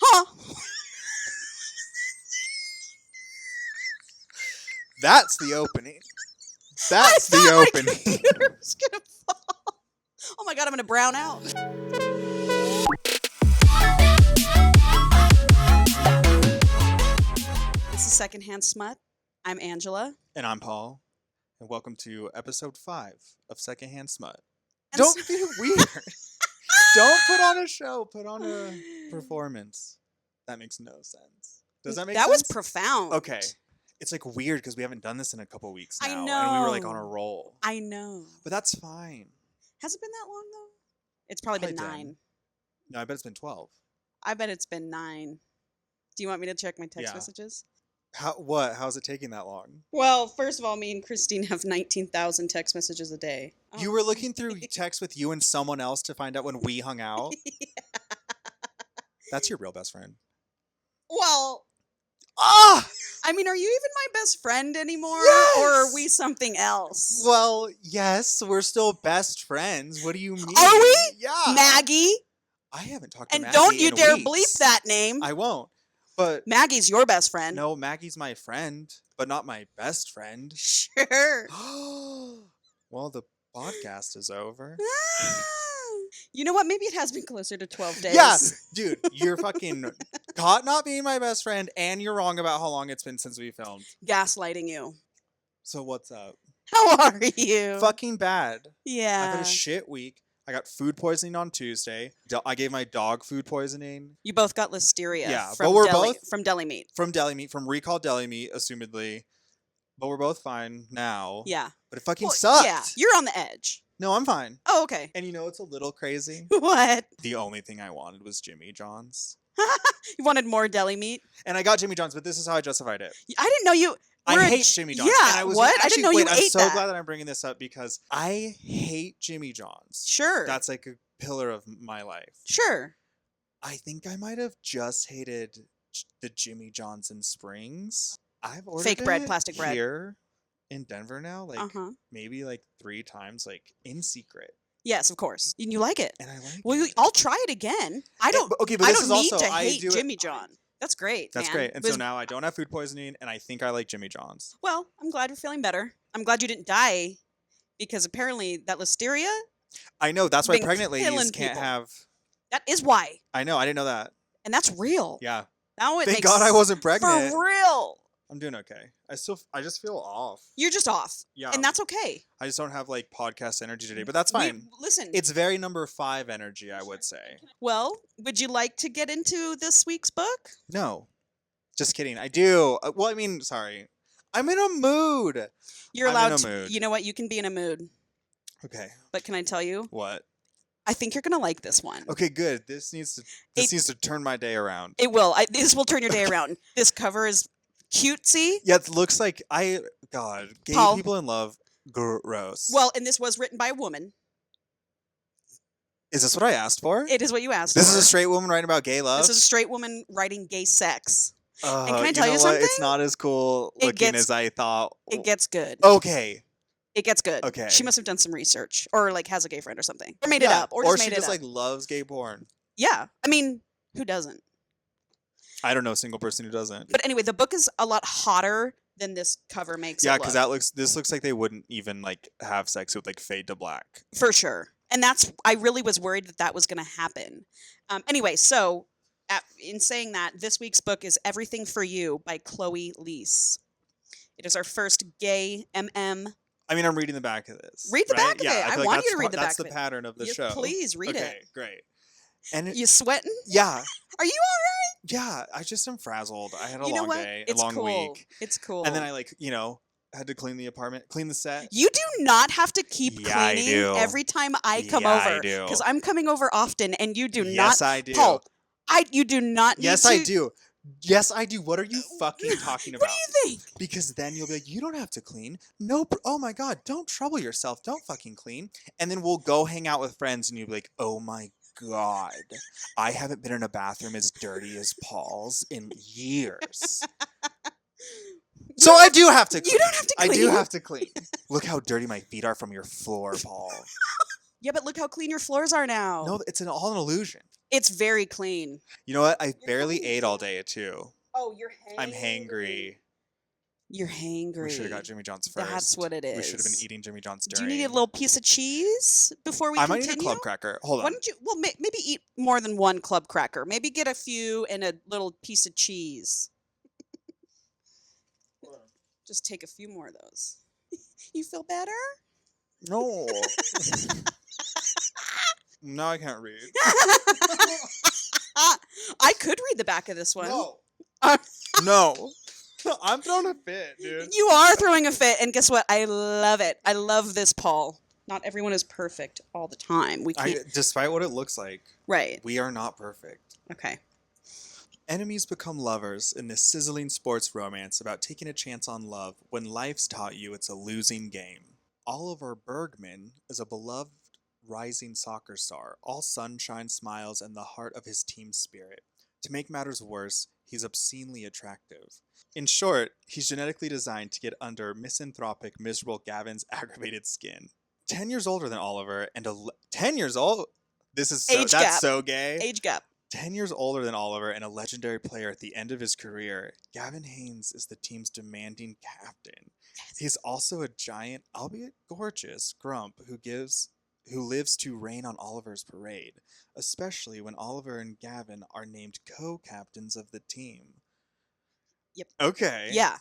Huh? That's the opening. That's the opening. My computer's gonna fall. Oh my god, I'm gonna brown out. This is Secondhand Smut. I'm Angela. And I'm Paul. And welcome to episode 5 of Secondhand Smut. And Don't be weird. Don't put on a show. Put on a performance. That makes no sense. Does that make sense? That was profound. Okay. It's like weird because we haven't done this in a couple weeks now. I And we were like know. on a roll. I know. But that's fine. Has it been that long though? It's probably been Probably 9. No, I bet it's been 12. I bet it's been 9. Do you want me to check my text Yeah. messages? What? How's it taking that long? Well, first of all, me and Christine have 19,000 text messages a day. You were looking through text with you and someone else to find out when we hung out? That's your real best friend. Well, Ah! I mean, are you even my best friend anymore? Yes! Or are we something else? Well, yes, we're still best friends. What do you mean? Are we? Yeah. Maggie? I haven't talked to And Maggie don't you in dare weeks. bleep that name. I won't. But Maggie's your best friend. no, Maggie's my friend, but not my best friend. Sure. Well, the podcast is over. You know what? Maybe it has been closer to 12 days. Yeah, dude, you're fucking caught not being my best friend, and you're wrong about how long it's been since we filmed. Gaslighting you. So what's up? How are you? Fucking bad. I've Yeah. had a shit week. I got food poisoning on Tuesday. I gave my dog food poisoning You both got listeria. Yeah, from but we're deli, both- from deli meat. from deli meat, from recalled deli meat, assumedly. But we're both fine now. Yeah. But it fucking Well, sucked. Yeah. You're on the edge. No, I'm fine. Oh, okay. And you know it's a little crazy? What? The only thing I wanted was Jimmy John's. You wanted more deli meat? And I got Jimmy John's, but this is how I justified it. I didn't know you. I were a hate J- Jimmy John's. Yeah, And I was what? I Actually, didn't know you wait, I'm ate so that. glad that I'm bringing this up because I hate Jimmy John's. Sure. That's like a pillar of my life. Sure. I think I might have just hated the Jimmy John's in Springs. I've ordered Fake bread, it plastic bread. here in Denver now, like Uh-huh. maybe like 3 times, like in secret, Yes, of course. And you like it. and I like Well, it. I'll try it again. I don't. Okay, but I this don't is need also to I hate do it- Jimmy John. That's great. That's man. great. And But- so now I don't have food poisoning, and I think I like Jimmy John's. well, I'm glad you're feeling better. I'm glad you didn't die because apparently that listeria, I know that's why Been pregnant ladies killing can't people. have. that is why. I know. I didn't know that. And that's real. Yeah. Now it Thank makes God I wasn't pregnant. For real. I'm doing okay. I just feel off. You're just off. Yeah. And that's okay. I just don't have like podcast energy today, but that's fine. Listen. It's very number 5 energy, I would say. Well, would you like to get into this week's book? No. Just kidding. I do. Well, I mean, sorry. I'm in a mood. You're I'm allowed in a to. mood. You know what? You can be in a mood. Okay. But can I tell you? What? I think you're going to like this one. Okay, good. This needs to turn my day around. It will. This will turn your day around. This cover is cutesy. Yeah, it looks like God, gay Paul. people in love, gross. Well, and this was written by a woman. Is this what I asked for? It is what you asked This for. is a straight woman writing about gay love. This is a straight woman writing gay sex. and can I you tell know you what? something? It's not as cool It looking gets- as I thought. It gets good. Okay. It gets good. Okay. She must have done some research or like has a gay friend or something. Or made it Yeah, up. Or, or just she made just it up. like loves gay porn. Yeah. I mean, who doesn't? I don't know a single person who doesn't. But anyway, the book is a lot hotter than this cover makes Yeah, it because look. this looks like they wouldn't even like have sex with like fade to black. For sure. And I really was worried that was going to happen. Anyway, so in saying that, this week's book is Everything for You by Chloe Liese. It is our first gay MM. I mean, I'm reading the back of this. Read the right? back of Yeah, it. I feel like want that's you to read the that's back the of it. pattern of the Yes, show. please read Okay, it. great. And You sweating? yeah, Are you all yeah, I just am frazzled. I had a right? You know long what? day, It's a long cool. week, It's cool. and then I had to clean the apartment, clean the set. You do not have to keep Yeah, I cleaning do. every time I come Yeah, I over. do. Because I'm coming over often and you do Yes, not. I do. Paul, you do not need Yes, to. I do. Yes, I do. What are you fucking talking What about? do you think? Because then you'll be like, you don't have to clean. No, oh my God, don't trouble yourself. Don't fucking clean. And then we'll go hang out with friends and you'll be like, oh my God, I haven't been in a bathroom as dirty as Paul's in years. So I do have to clean. You don't have to clean. I do have to clean. Look how dirty my feet are from your floor, Paul. Yeah, but look how clean your floors are now. No, it's all an illusion. It's very clean. You know what? I You're barely coming ate all down. day too. Oh, you're hangry. I'm hangry. You're hangry. We should have got Jimmy John's first. That's what it is. We should have been eating Jimmy John's Do during. you need a little piece of cheese before we I continue? might need a club cracker. Hold Why on. don't you? Well, maybe eat more than one club cracker. Maybe get a few and a little piece of cheese. Just take a few more of those. You feel better? No. Now I can't read. I could read the back of this one. No. Uh, No. I'm throwing a fit, dude. You are throwing a fit, and guess what? I love it. I love this, Paul. Not everyone is perfect all the time. We can't. Despite what it looks like, Right. we are not perfect. Okay. Enemies become lovers in this sizzling sports romance about taking a chance on love when life's taught you it's a losing game. Oliver Bergman is a beloved rising soccer star, all sunshine, smiles, and the heart of his team spirit. To make matters worse, he's obscenely attractive. In short, he's genetically designed to get under misanthropic, miserable Gavin's aggravated skin. 10 years older than Oliver and 10 years old? This is so, Age that's gap. so gay. Age gap. 10 years older than Oliver and a legendary player at the end of his career, Gavin Haynes is the team's demanding captain. He's also a giant, albeit gorgeous, grump who lives to rain on Oliver's parade, especially when Oliver and Gavin are named co-captains of the team. Yep. Okay. Yeah.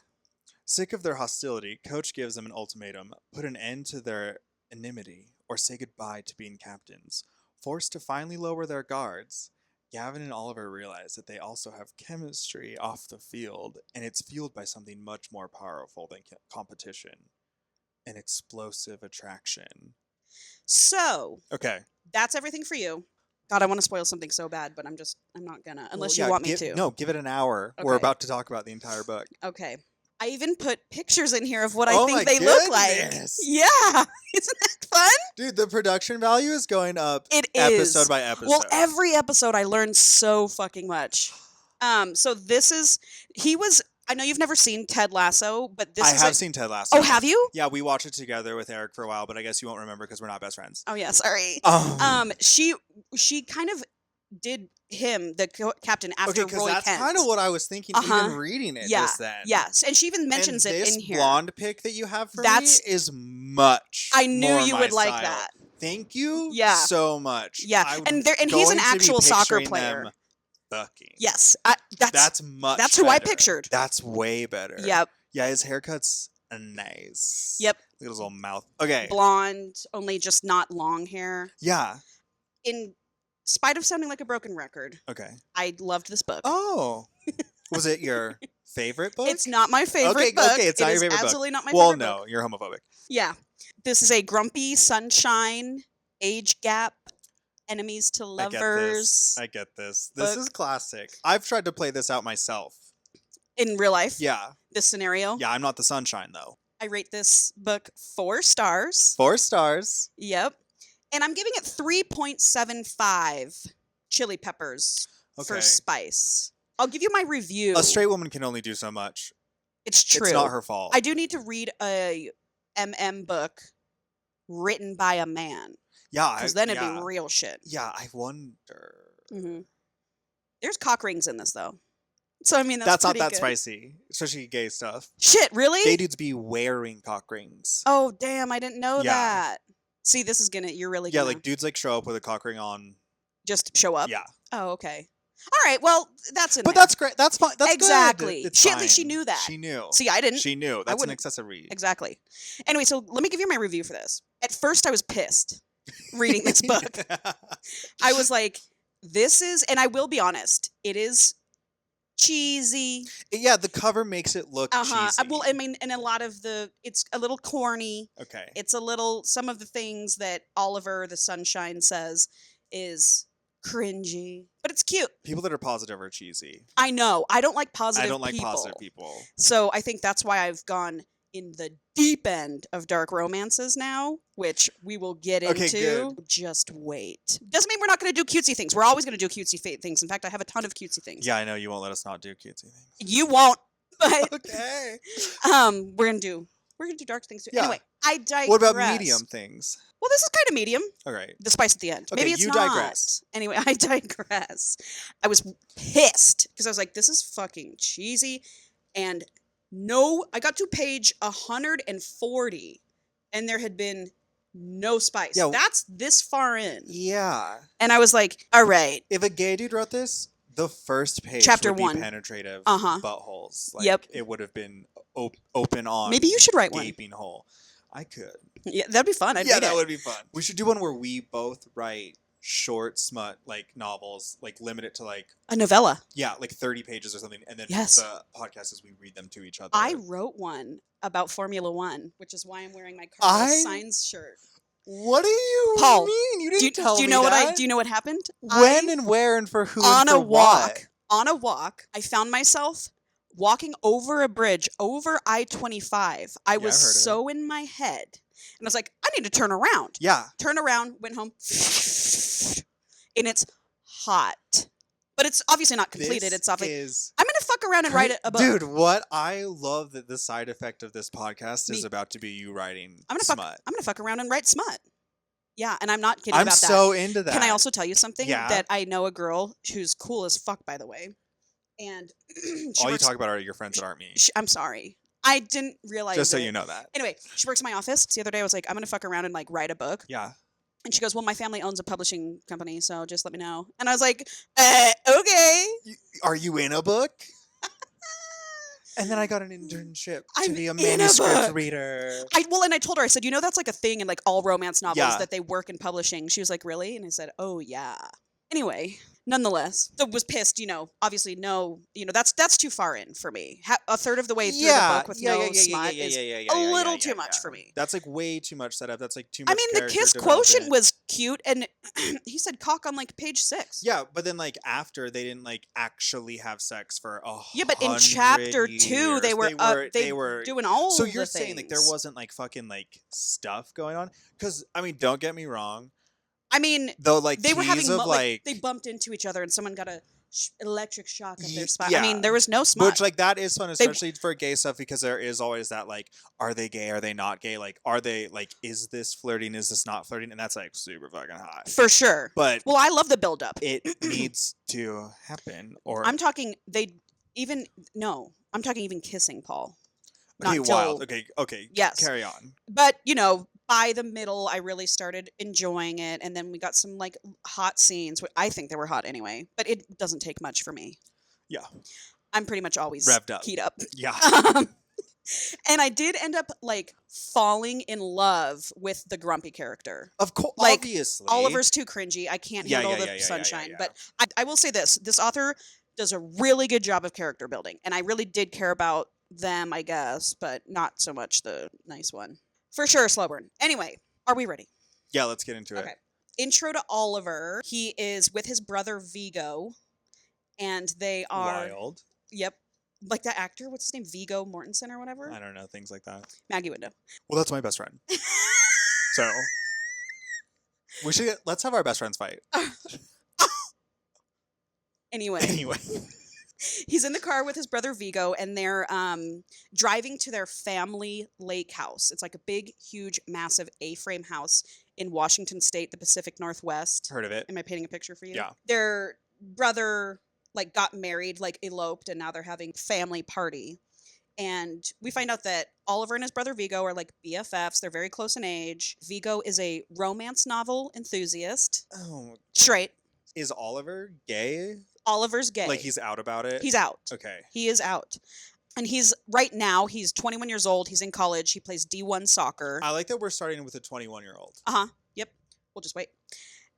Sick of their hostility, Coach gives them an ultimatum: put an end to their enmity or say goodbye to being captains. Forced to finally lower their guards, Gavin and Oliver realize that they also have chemistry off the field, and it's fueled by something much more powerful than competition: an explosive attraction. So, Okay. that's everything for you. God, I want to spoil something so bad, but I'm not gonna, unless Well, you yeah, want me to. No, give it an hour. We're Okay. about to talk about the entire book. Okay. I even put pictures in here of what I Oh think my they look like. goodness. Yeah. Isn't that fun? Dude, the production value is going up It is. episode by episode. Well, every episode I learned so fucking much. So this is, I know you've never seen Ted Lasso, but this I is have seen Ted Lasso. Oh, have you? Yeah, we watched it together with Eric for a while, but I guess you won't remember because we're not best friends. Oh yeah, sorry. She kind of did him, the captain, after okay, Roy that's Kent. kind of what I was thinking even reading it Yeah, just then. yes, and she even mentions and it this in here. blonde pic that you have for That's- me is much I knew more you my would like style. that. Thank you Yeah. so much. Yeah, I'm and he's an going to be actual soccer picturing player. them fucking. Yes, That's much that's who I better. pictured. That's way better. Yep, Yeah, his haircut's nice. yep. Look at his little mouth. Okay. Blonde, only just not long hair. Yeah. In spite of sounding like a broken record, Okay. I loved this book. Oh. Was it your favorite book? It's not my favorite Okay, book. okay, it's not It your is favorite book. absolutely not my well, favorite book. no, you're homophobic. Yeah. This is a grumpy sunshine, age gap, enemies to lovers I get this. This book. is classic. I've tried to play this out myself. in real life. Yeah. This scenario. Yeah, I'm not the sunshine though. I rate this book 4 stars. 4 stars. Yep. And I'm giving it 3.75 chili peppers for Okay. spice. I'll give you my review. A straight woman can only do so much. It's true. It's not her fault. I do need to read a book written by a man, yeah, because then it'd yeah. be real shit. Yeah, I wonder. Hmm. There's cock rings in this though, so I mean That's not pretty that good. spicy, especially gay stuff. Shit, really? Gay dudes be wearing cock rings. Oh damn, I didn't know Yeah. that. See, this is you're really Yeah, gonna like dudes like show up with a cock ring on. just show up. Yeah, Oh, okay. All right. Well, that's in but there. that's great. That's fine. That's Exactly. Good. It's She- at least she fine. knew that. She knew. See, I didn't. She knew. That's an wouldn't- excessive read. Exactly. Anyway, so let me give you my review for this. At first, I was pissed reading this book. I was like, this is, and I will be honest, it is cheesy. Yeah, the cover makes it look cheesy. Well, I mean, and a lot of it's a little corny. Okay. It's a little, some of the things that Oliver the Sunshine says is cringy, but it's cute. People that are positive are cheesy. I know. I don't like positive I don't like people. positive people. So I think that's why I've gone in the deep end of dark romances now, which we will get Okay, into. good. Just wait. Doesn't mean we're not going to do cutesy things. We're always going to do cutesy things. In fact, I have a ton of cutesy things. Yeah, I know you won't let us not do cutesy things. You won't, but Okay. we're gonna do dark things too. Yeah. Anyway, I digress. What about medium things? Well, this is kind of medium. All right. The spice at the end. Okay, Maybe it's you not. digress. Anyway, I digress. I was pissed because I was like, this is fucking cheesy. And no, I got to page 140 and there had been no spice. Yeah. That's this far in. Yeah. And I was like, all right. If a gay dude wrote this, the first page Chapter would be 1. penetrative Uh-huh. buttholes. Like, Yep. it would have been open on. Maybe you should write one. Gaping hole. I could. Yeah, that'd be fun. I'd Yeah, read that it. would be fun. We should do one where we both write short smut like novels, like limit it to like A novella. yeah, like 30 pages or something, and then Yes. the podcast is we read them to each other. I wrote one about Formula One, which is why I'm wearing my Carlos Sainz shirt. What do you Paul, mean? You didn't tell do you me know that. what do you know what happened? When and where and for who on and for a walk. what? On a walk, I found myself walking over a bridge over I-25. I was I've heard of so in my head. And I was like, I need to turn around. Yeah. Turn around, went home. And it's hot. But it's obviously not completed. This It's obviously is I'm gonna fuck around and write a book. Dude, what I love that the side effect of this podcast is Me. about to be you writing I'm smut. gonna fuck around and write smut. Yeah, and I'm not kidding I'm about so into that. Can I also tell you something? Yeah. That I know a girl who's cool as fuck, by the way. And she All you works, talk about are your friends that aren't me. I'm sorry. I didn't realize Just so it. you know that. Anyway, she works in my office. So the other day I was like, I'm gonna fuck around and like write a book. Yeah. And she goes, well, my family owns a publishing company, so just let me know. And I was like, okay. Are you in a book? And then I got an internship to I'm be a in a manuscript book. reader. And I told her, I said, that's like a thing in like all romance novels Yeah. that they work in publishing. She was like, really? And I said, oh yeah. Anyway, nonetheless, so was pissed, obviously no, that's too far in for me. A third of the way through the book with no smut is a little too much for me. That's like way too much setup. That's like too much. I mean, the character kiss quotient development. was cute, and he said cock on like page 6. Yeah, but then like after they didn't like actually have sex for Yeah, but in chapter 2 years. they were doing all. So the you're saying like there things. wasn't like fucking like stuff going on? Because I mean, don't get me wrong. I mean, Though like they were having of like they bumped into each other, and someone got a electric shock at their spine. yeah. I mean, there was no smut. which like that is fun, especially for gay stuff, because there is always that like, are they gay? Are they not gay? Like, are they like, is this flirting? Is this not flirting? And that's like super fucking hot. For sure. But Well, I love the build up. it needs to happen. Or I'm talking I'm talking even kissing, Paul. okay, not wild. till- Okay. Yes. Carry on. But, by the middle, I really started enjoying it. And then we got some like hot scenes. I think they were hot anyway, but it doesn't take much for me. Yeah. I'm pretty much always Revved up. keyed up. Yeah. And I did end up like falling in love with the grumpy character. Of course. Like, Obviously. Oliver's too cringy. I can't Yeah, handle yeah, the yeah, sunshine. yeah. But I will say this author does a really good job of character building. And I really did care about them, I guess, but not so much the nice one. For sure, slow burn. Anyway, are we ready? Yeah, let's get into Okay. it. Intro to Oliver. He is with his brother Vigo. And they are... Wild. Yep. Like that actor, what's his name? Vigo Mortensen or whatever? I don't know, things like that. Maggie Window. Well, that's my best friend. So let's have our best friends fight. Anyway. Anyway. He's in the car with his brother Vigo, and they're driving to their family lake house. It's like a big, huge, massive A-frame house in Washington State, the Pacific Northwest. Heard of it. Am I painting a picture for you? Yeah. Their brother like got married, like eloped, and now they're having family party. And we find out that Oliver and his brother Vigo are like BFFs. They're very close in age. Vigo is a romance novel enthusiast. Oh, Straight. is Oliver gay? Oliver's gay. Like he's out about it? He's out. Okay. He is out. And he's 21 years old. He's in college. He plays D1 soccer. I like that we're starting with a 21-year-old. Uh-huh. Yep. We'll just wait.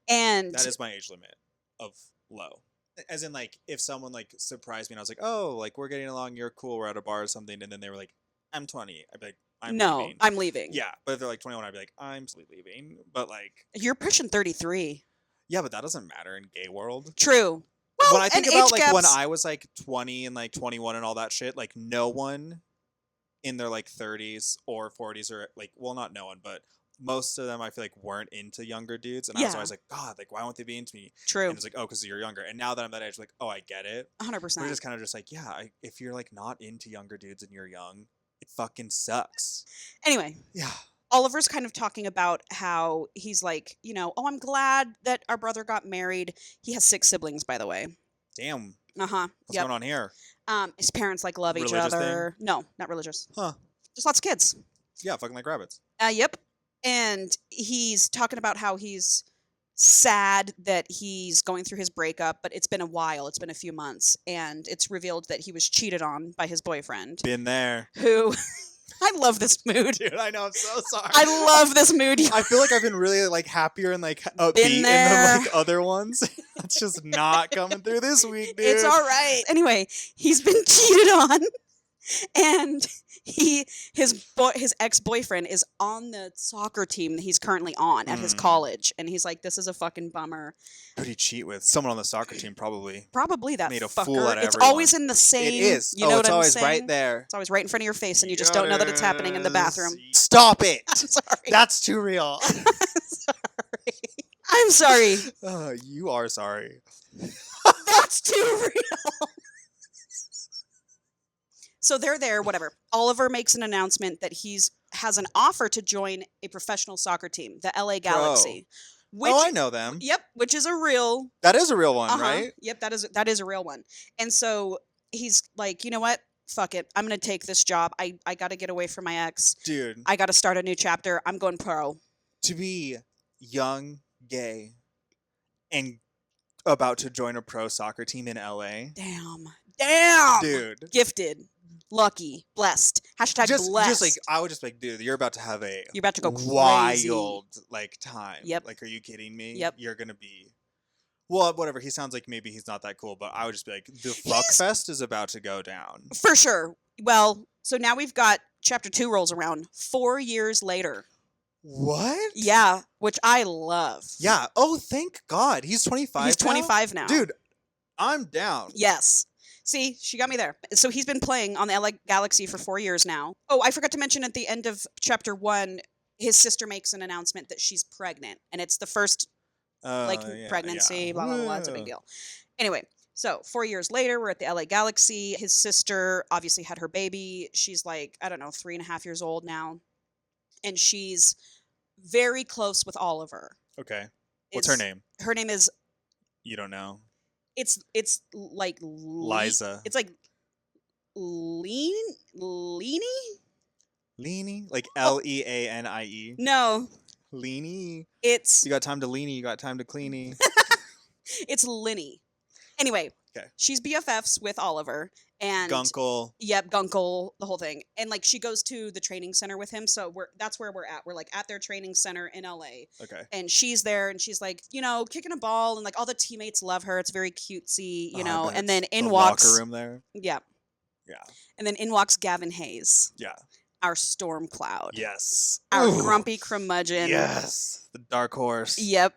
And That is my age limit of low. As in, like, if someone, like, surprised me and I was like, oh, like, we're getting along, you're cool, we're at a bar or something, and then they were like, I'm 20. I'd be like, I'm leaving. I'm leaving. Yeah, but if they're, like, 21, I'd be like, I'm leaving. But, like... You're pushing 33. Yeah, but that doesn't matter in gay world. True. Well, When I think and about, age like, when gaps- I was, like, 20 and, like, 21 and all that shit, like, no one in their, like, 30s or 40s or, like, well, not no one, but... most of them I feel like weren't into younger dudes, and I was Yeah. always like, God, like why won't they be into me? True. And it's like, oh, because you're younger. And now that I'm that age, like, oh, I get it. 100%. We're just kind of just like, yeah, if you're like not into younger dudes and you're young, it fucking sucks. Anyway, Yeah. Oliver's kind of talking about how he's like, you know, oh, I'm glad that our brother got married. He has 6 siblings, by the way. Damn. Uh-huh. What's going on here? His parents like love each Religious other. No, not religious. Huh. Just lots of kids. Yeah, fucking like rabbits. Yep. And he's talking about how he's sad that he's going through his breakup, but it's been a while. It's been a few months, and it's revealed that he was cheated on by his boyfriend, Been there. who I love this mood. Dude, I know, I'm so sorry. I love this mood. I feel like I've been really like happier and like upbeat Been in there. the like other ones. It's just not coming through this week, dude. It's all right. Anyway, he's been cheated on, and his ex-boyfriend is on the soccer team that he's currently on at his college, and he's like, this is a fucking bummer. Who'd he cheat with? Someone on the soccer team, probably. Probably that Made a fucker. fool out of It's everyone. always in the same. It is. You know what it's I'm always saying? right there. It's always right in front of your face, and you just don't know that it's happening in the bathroom. Stop it. I'm sorry. That's too real. I'm sorry. You are sorry. That's too real. So they're there, whatever. Oliver makes an announcement that has an offer to join a professional soccer team, the LA Galaxy. Which, I know them. Yep, which is a real. That is a real one, right? Yep, that is a real one. And so he's like, you know what? Fuck it. I'm gonna take this job. I got to get away from my ex. Dude. I got to start a new chapter. I'm going pro. To be young, gay, and about to join a pro soccer team in LA. Damn. Dude. Gifted. Lucky, blessed. Hashtag blessed. Just like I would just be like, dude, you're about to have You're about to go wild like time. Yep. Like, are you kidding me? Yep. You're gonna be. Well, whatever. He sounds like maybe he's not that cool, but I would just be like, the fuck fest is about to go down for sure. Well, so now we've got chapter 2 rolls around 4 years later. What? Yeah, which I love. Yeah. Oh, thank God. He's 25. He's 25 now. Dude, I'm down. Yes. See, she got me there. So he's been playing on the LA Galaxy for 4 years now. Oh, I forgot to mention at the end of chapter 1, his sister makes an announcement that she's pregnant, and it's the first pregnancy, blah, blah, blah. It's a big deal. Anyway, so 4 years later, we're at the LA Galaxy. His sister obviously had her baby. She's like, I don't know, 3.5 years old now. And she's very close with Oliver. Okay. What's her name? Her name is... You don't know. It's like... Liza. It's like... Leanie? Leanie? Like Leanie? No. Leanie? It's... You got time to leanie, you got time to cleanie. It's Linny. Anyway, okay. She's BFFs with Oliver. And Gunkle. Yep, Gunkle, the whole thing. And like she goes to the training center with him, so that's where we're at. We're like at their training center in LA. Okay. And she's there and she's like, you know, kicking a ball and like all the teammates love her. It's very cutesy, you know. And then in walks locker room there. Yeah. Yeah. And then in walks Gavin Hayes. Yeah. Our storm cloud. Yes. Our grumpy curmudgeon. Yes. The dark horse. Yep.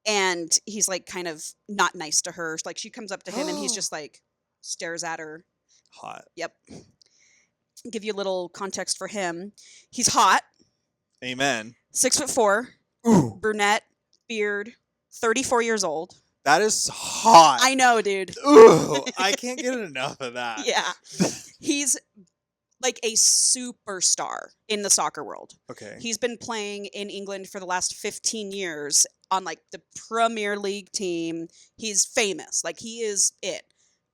And he's like kind of not nice to her. Like she comes up to him and he's just like stares at her. Hot. Yep. Give you a little context for him. He's hot. Amen. 6'4". Ooh. Brunette, beard, 34 years old. That is hot. I know, dude. Ooh, I can't get enough of that. Yeah. He's like a superstar in the soccer world. Okay. He's been playing in England for the last 15 years on like the Premier League team. He's famous. Like he is it.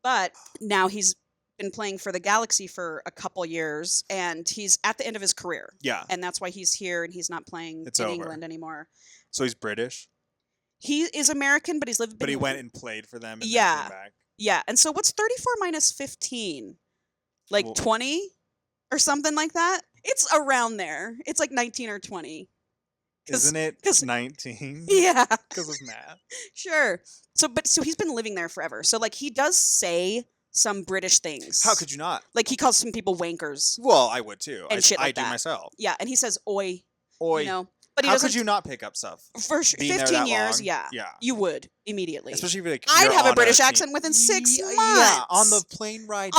But now he's been playing for the Galaxy for a couple years and he's at the end of his career. Yeah. And that's why he's here and he's not playing in England anymore. So he's British? He is American, but he's lived... But he went and played for them and then came back. Yeah. And so what's 34 minus 15? Like 20 or something like that? It's around there. It's like 19 or 20. Isn't it 19? Yeah. Because of math. Sure. So he's been living there forever. So like he does say some British things. How could you not? Like he calls some people wankers. Well, I would too. And shit like I do that. myself. Yeah, and he says oi. Oi. You know? But he How doesn't... could you not pick up stuff? For 15 years, long? yeah. Yeah. You would immediately. Especially if like I'd have a British team. accent within 6 months. Yeah, on the plane ride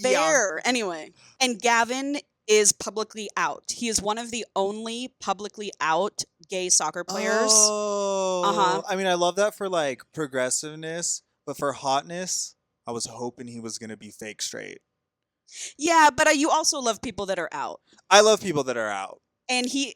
there. Yeah. Anyway. And Gavin is publicly out. He is one of the only publicly out gay soccer players. Oh. I mean, I love that for like progressiveness, but for hotness, I was hoping he was going to be fake straight. Yeah, but you also love people that are out. I love people that are out. And he's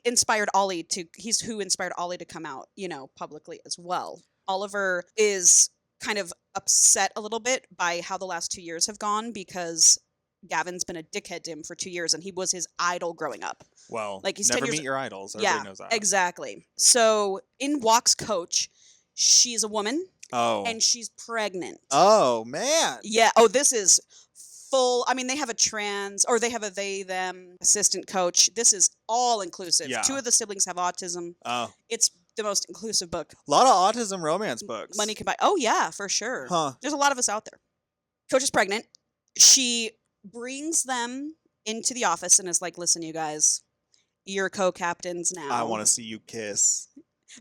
who inspired Ollie to come out, publicly as well. Oliver is kind of upset a little bit by how the last 2 years have gone because Gavin's been a dickhead to him for 2 years and he was his idol growing up. Well, Like, he's 10 never years meet your idols. Everybody knows that. Exactly. So in walks Coach. She's a woman. Oh. And she's pregnant. Oh, man. Yeah. Oh, this is full. I mean, they have they have a they-them assistant coach. This is all inclusive. Yeah. 2 of the siblings have autism. Oh. It's the most inclusive book. A lot of autism romance books. Money can buy. Oh, yeah, for sure. Huh. There's a lot of us out there. Coach is pregnant. She brings them into the office and is like, listen, you guys, you're co-captains now. I want to see you kiss.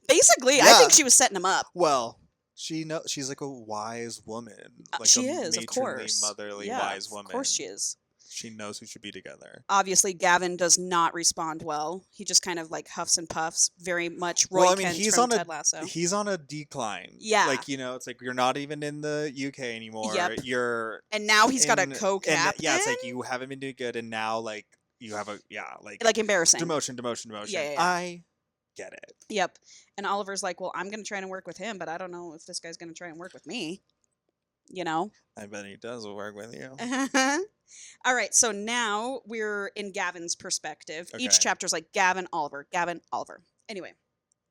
Basically, Yeah. I think she was setting them up. Well, she's like a wise woman. Like she a is, of matronly, course. motherly, Yeah, wise woman. Of course she is. She knows who should be together. Obviously, Gavin does not respond well. He just kind of like huffs and puffs, very much Roy Kent from Ted Lasso. He's on a decline. Yeah. Like, it's like you're not even in the UK anymore. Yep. And now he's got a co-captain. Yeah, it's like you haven't been doing good and now like you have like embarrassing. Demotion. Yeah. I get it. Yep. And Oliver's like, well, I'm going to try and work with him, but I don't know if this guy's going to try and work with me. I bet he does work with you. All right. So now we're in Gavin's perspective. Okay. Each chapter's like Gavin, Oliver. Anyway.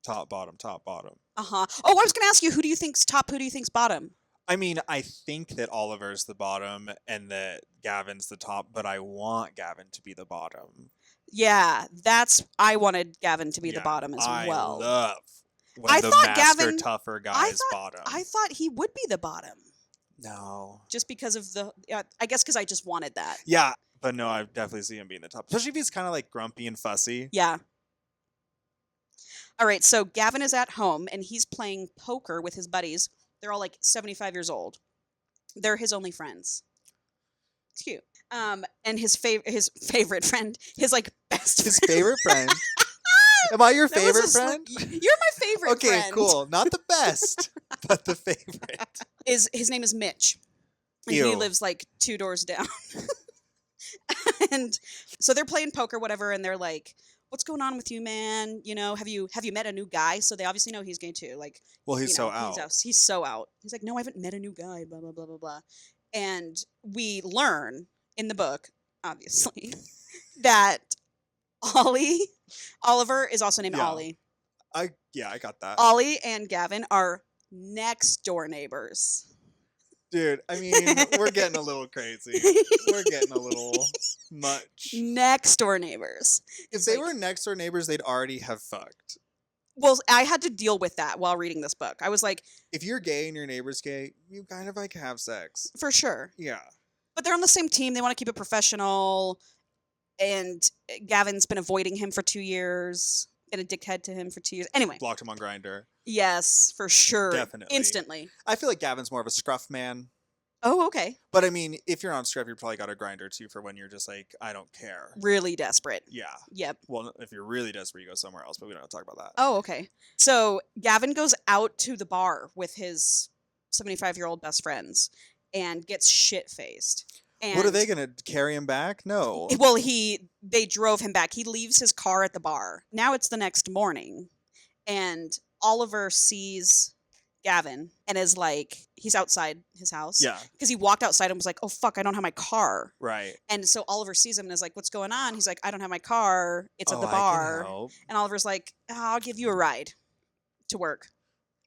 Top, bottom. Uh-huh. Oh, I was going to ask you, who do you think's top? Who do you think's bottom? I mean, I think that Oliver's the bottom and that Gavin's the top, but I want Gavin to be the bottom. Yeah, I wanted Gavin to be the bottom as well. I love when the master tougher guy's bottom. I thought he would be the bottom. No. Just because of I guess because I just wanted that. Yeah, but no, I definitely see him being the top. Especially if he's kind of like grumpy and fussy. Yeah. All right, so Gavin is at home and he's playing poker with his buddies. They're all like 75 years old. They're his only friends. It's cute. And his favorite friend, his like best his friend. favorite friend. Am I your favorite friend? You're my favorite okay, friend. cool. Not the best, but the favorite. His name is Mitch. And Ew. he lives like 2 doors down. And so they're playing poker, whatever, and they're like, what's going on with you, man? Have you met a new guy? So they obviously know he's gay too. Like, well, he's so out. He's so out. He's like, no, I haven't met a new guy, blah, blah, blah, blah, blah. And we learn in the book, obviously, that Oliver is also named Ollie. I got that. Ollie and Gavin are next door neighbors. Dude, I mean, we're getting a little crazy. We're getting a little much. Next door neighbors. If they were next door neighbors, they'd already have fucked. Well, I had to deal with that while reading this book. I was like, if you're gay and your neighbor's gay, you kind of like have sex. for sure. Yeah. But they're on the same team. They want to keep it professional. And Gavin's been avoiding him for 2 years. Been a dickhead to him for 2 years. Anyway. Blocked him on Grindr. Yes, for sure. Definitely. Instantly. I feel like Gavin's more of a scruff man. Oh, okay. But I mean, if you're on scruff, you probably got a Grindr too for when you're just like, I don't care. Really desperate. Yeah. Yep. Well, if you're really desperate, you go somewhere else, but we don't have to talk about that. Oh, okay. So Gavin goes out to the bar with his 75-year-old best friends and gets shit-faced. And what are they gonna carry him back? No. Well, they drove him back. He leaves his car at the bar. Now it's the next morning, and Oliver sees Gavin and is like, he's outside his house. Yeah. Because he walked outside and was like, oh fuck, I don't have my car. Right. And so Oliver sees him and is like, what's going on? He's like, I don't have my car. It's at the I bar. can help. And Oliver's like, I'll give you a ride to work.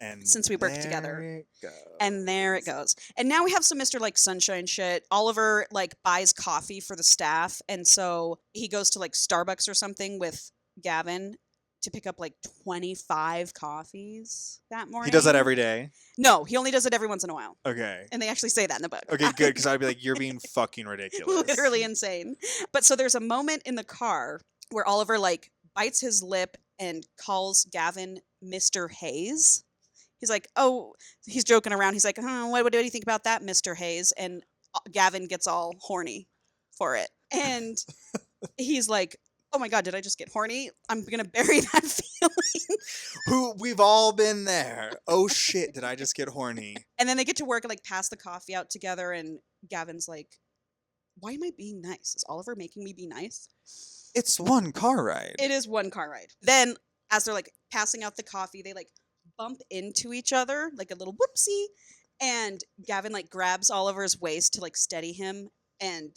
And since we worked together. it goes. And there it goes. And now we have some Mr. like Sunshine shit. Oliver like buys coffee for the staff. And so he goes to like Starbucks or something with Gavin to pick up like 25 coffees that morning. He does that every day? No, he only does it every once in a while. Okay. And they actually say that in the book. Okay, good, because I'd be like, you're being fucking ridiculous. Literally insane. But so there's a moment in the car where Oliver like bites his lip and calls Gavin Mr. Hayes. He's like, oh, he's joking around. He's like, what do you think about that, Mr. Hayes? And Gavin gets all horny for it. And he's like, oh my God, did I just get horny? I'm going to bury that feeling. We've all been there. Oh shit, did I just get horny? And then they get to work and like pass the coffee out together. And Gavin's like, why am I being nice? Is Oliver making me be nice? It's one car ride. It is one car ride. Then, as they're like passing out the coffee, they like bump into each other, like a little whoopsie. And Gavin like grabs Oliver's waist to like steady him, and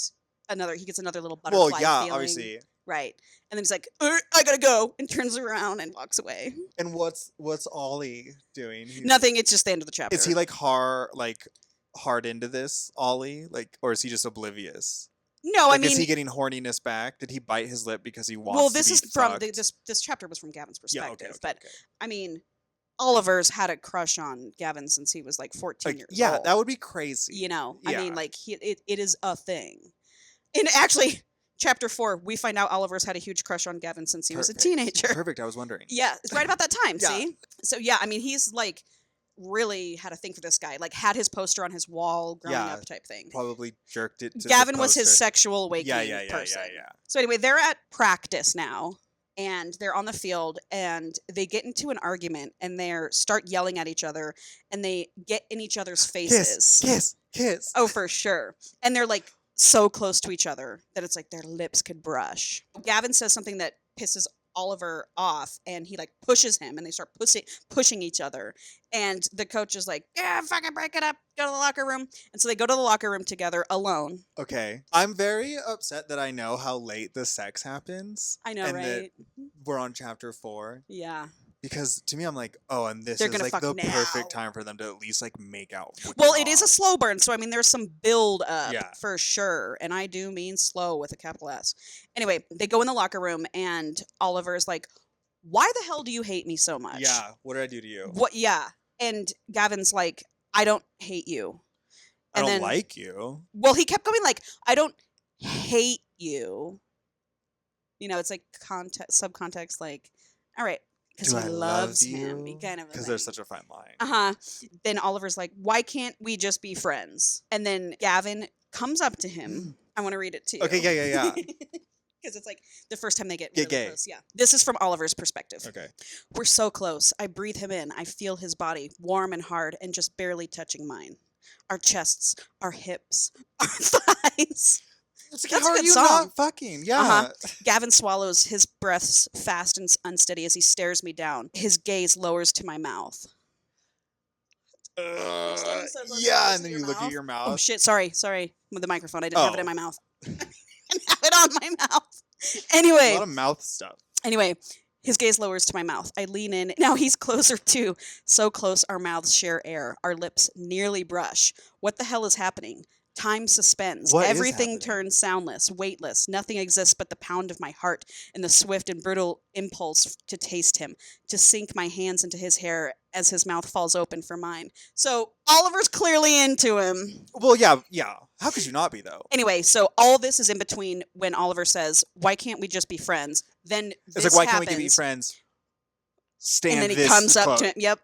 he gets another little butterfly Well, yeah, feeling. obviously. Right. And then he's like, I gotta go, and turns around and walks away. And what's Ollie doing? Nothing. It's just the end of the chapter. Is he like hard into this, Ollie? Like, or is he just oblivious? No, Like, I mean, is he getting horniness back? Did he bite his lip because he wants? well, to this be is from fucked? this chapter was from Gavin's Yeah, perspective, okay, but okay. I mean, Oliver's had a crush on Gavin since he was like 14 Like, years yeah, old. that would be crazy. You know, I Yeah. mean, like it is a thing. And actually, chapter 4, we find out Oliver's had a huge crush on Gavin since he was a teenager. Perfect. I was wondering. Yeah, it's right about that time. Yeah. See, so yeah, I mean, he's like really had a thing for this guy. Like had his poster on his wall growing Yeah, up, type thing. Probably jerked it. To Gavin the was his poster. sexual awakening Yeah. person. So anyway, they're at practice now, and they're on the field, and they get into an argument, and they start yelling at each other, and they get in each other's faces. Kiss. Oh, for sure. And they're like so close to each other that it's like their lips could brush. Gavin says something that pisses Oliver off, and he like pushes him, and they start pushing each other. And the coach is like, yeah, fucking break it up, go to the locker room. And so they go to the locker room together alone. Okay. I'm very upset that I know how late the sex happens. I know, and that right? we're on chapter 4. Yeah. Because to me, I'm like, oh, and this They're is gonna like fuck the now. perfect time for them to at least like make out. Well, it is a slow burn, so I mean, there's some build up Yeah. for sure, and I do mean slow with a capital S. Anyway, they go in the locker room, and Oliver's like, "Why the hell do you hate me so much?" Yeah. What did I do to you? What? Yeah. And Gavin's like, "I don't hate you." I And don't then, like you. Well, he kept going like, "I don't hate you." You know, it's like subcontext, like, all right. Because Do he I loves love him. you? Kind of. Because there's such a fine line. Uh-huh. Then Oliver's like, why can't we just be friends? And then Gavin comes up to him. I want to read it to you. Okay, yeah. Because it's like the first time they get Get really gay. close. Yeah. This is from Oliver's perspective. Okay. We're so close. I breathe him in. I feel his body, warm and hard, and just barely touching mine. Our chests, our hips, our thighs. It's like, That's a how are good you song. not fucking? Yeah. Uh-huh. Gavin swallows, his breaths fast and unsteady as he stares me down. His gaze lowers to my mouth. Yeah, and then you look at your mouth. Oh shit! Sorry, with the microphone. I didn't have it in my mouth. I didn't have it on my mouth. A Anyway, lot of mouth stuff. his gaze lowers to my mouth. I lean in. Now he's closer too. So close, our mouths share air. Our lips nearly brush. What the hell is happening? Time suspends. What is Everything happening? turns soundless, weightless. Nothing exists but the pound of my heart and the swift and brutal impulse to taste him, to sink my hands into his hair as his mouth falls open for mine. So Oliver's clearly into him. Well, yeah. How could you not be though? Anyway, so all this is in between when Oliver says, "Why can't we just be friends?" Then this It's like, why happens, can't we be friends? Stand and then he this comes up close. to him. Yep,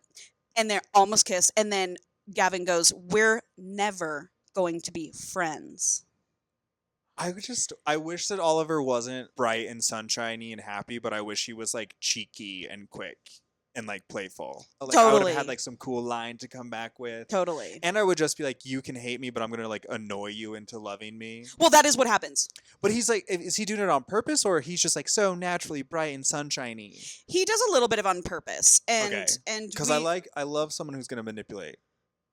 and they're almost kiss, and then Gavin goes, "We're never going to be friends." I wish that Oliver wasn't bright and sunshiny and happy, but I wish he was like cheeky and quick and like playful. Like, I would Totally. have had like some cool line to come back with. Totally. And I would just be like, you can hate me, but I'm gonna like annoy you into loving me. Well, that is what happens. But he's like, is he doing it on purpose, or he's just like so naturally bright and sunshiny? He does a little bit of on purpose, and Okay. and Because I love someone who's gonna manipulate.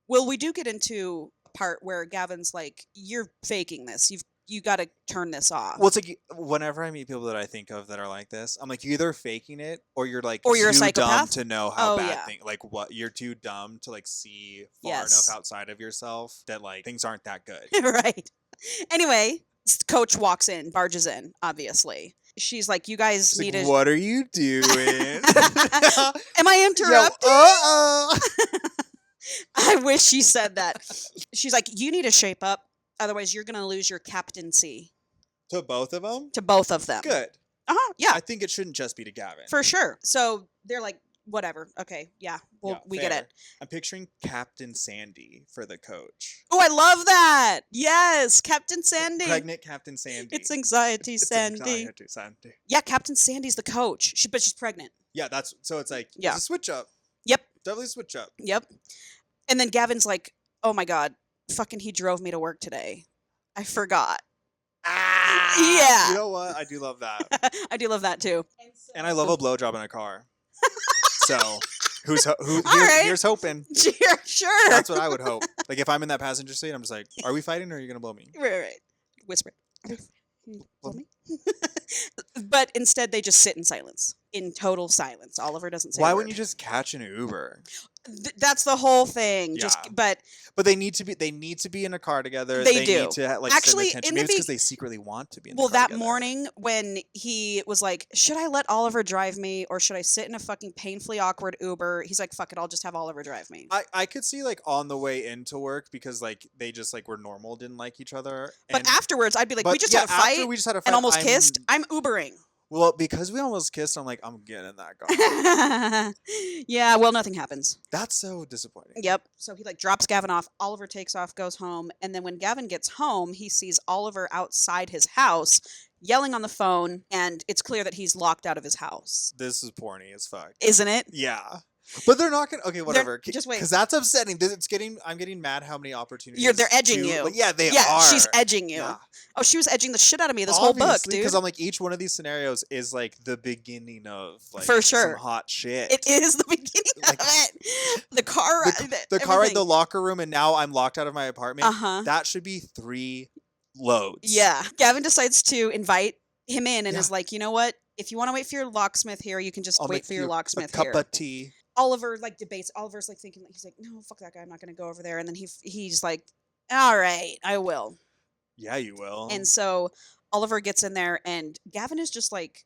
well, we do get into a part where Gavin's like, "You're faking this. You got to turn this off." Well, it's like whenever I meet people that I think of that are like this, I'm like, you're either faking it or you're like Or you're a too dumb psychopath? to know how Oh, bad yeah. things like what you're too dumb to like see far Yes. enough outside of yourself that like things aren't that good. Right. Anyway, coach walks in, barges in, obviously. She's like, "You guys She's need like, to..." what are you doing? Am I interrupting? Uh-oh. I wish she said that. She's like, "You need to shape up. Otherwise, you're going to lose your captaincy." To both of them? To both of them. Good. Uh-huh. Yeah, I think it shouldn't just be to Gavin. for sure. So they're like, whatever. Okay. Yeah. Well, Yeah, we get fair. it. I'm picturing Captain Sandy for the coach. Oh, I love that. Yes. Captain Sandy. Pregnant Captain Sandy. It's anxiety, It's Sandy. anxiety, Sandy. Yeah, Captain Sandy's the coach. But she's pregnant. Yeah, that's so it's like Yeah. it's a switch up. Yep. Definitely switch up. Yep. And then Gavin's like, "Oh my God, fucking he drove me to work today. I forgot." Yeah. You know what? I do love that. I do love that too. And I love a blowjob in a car. So All right. here's hoping. Sure. That's what I would hope. Like if I'm in that passenger seat, I'm just like, are we fighting or are you gonna blow me? Right. Whisper. Blow me? But instead they just sit in silence. In total silence. Oliver doesn't say Why a wouldn't word. you just catch an Uber? That's the whole thing. Yeah. But they need to be in a car together. They do. Need to like Actually, send attention. in Maybe the it's because they secretly want to be in the well, car that together. morning when he was like, should I let Oliver drive me or should I sit in a fucking painfully awkward Uber? He's like, fuck it, I'll just have Oliver drive me. I could see like on the way into work because like they just like were normal, didn't like each other. But afterwards, I'd be like, we just had a fight we just had a fight and almost kissed. I'm Ubering. Well, because we almost kissed, I'm like, I'm getting in that car. Yeah, well, nothing happens. That's so disappointing. Yep. So he like drops Gavin off. Oliver takes off, goes home. And then when Gavin gets home, he sees Oliver outside his house yelling on the phone. And it's clear that he's locked out of his house. This is porny as fuck. Isn't it? Yeah. But they're not gonna. Okay, whatever. Just wait. Because that's upsetting. I'm getting mad. How many opportunities? They're edging you. Like, yeah, they are. Yeah, she's edging you. Yeah. Oh, she was edging the shit out of me this whole book, dude. Because I'm like, each one of these scenarios is like the beginning of like for sure some hot shit. It is the beginning of it. The car, the car ride, the locker room, and now I'm locked out of my apartment. Uh-huh. That should be 3 loads. Yeah. Gavin decides to invite him in and is like, you know what? If you want to wait for your locksmith here, you can just wait for your locksmith here. A cup of tea. Oliver like debates. Oliver's like thinking, he's like, no, fuck that guy. I'm not going to go over there. And then he's like, all right, I will. Yeah, you will. And so Oliver gets in there and Gavin is just like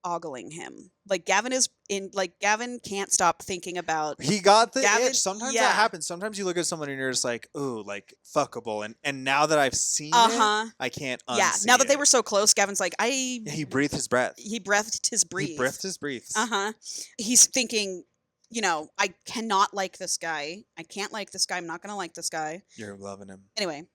ogling him. Like Gavin can't stop thinking about. He got the Gavin, itch. Sometimes that happens. Sometimes you look at someone and you're just like, ooh, like fuckable. And now that I've seen it, I can't unsee Yeah, now that they it. were so close, Gavin's like, he breathed his breath. He breathed his breath. He breathed his breath. Uh-huh. He's thinking, you know, I cannot like this guy. I can't like this guy. I'm not going to like this guy. You're loving him. Anyway,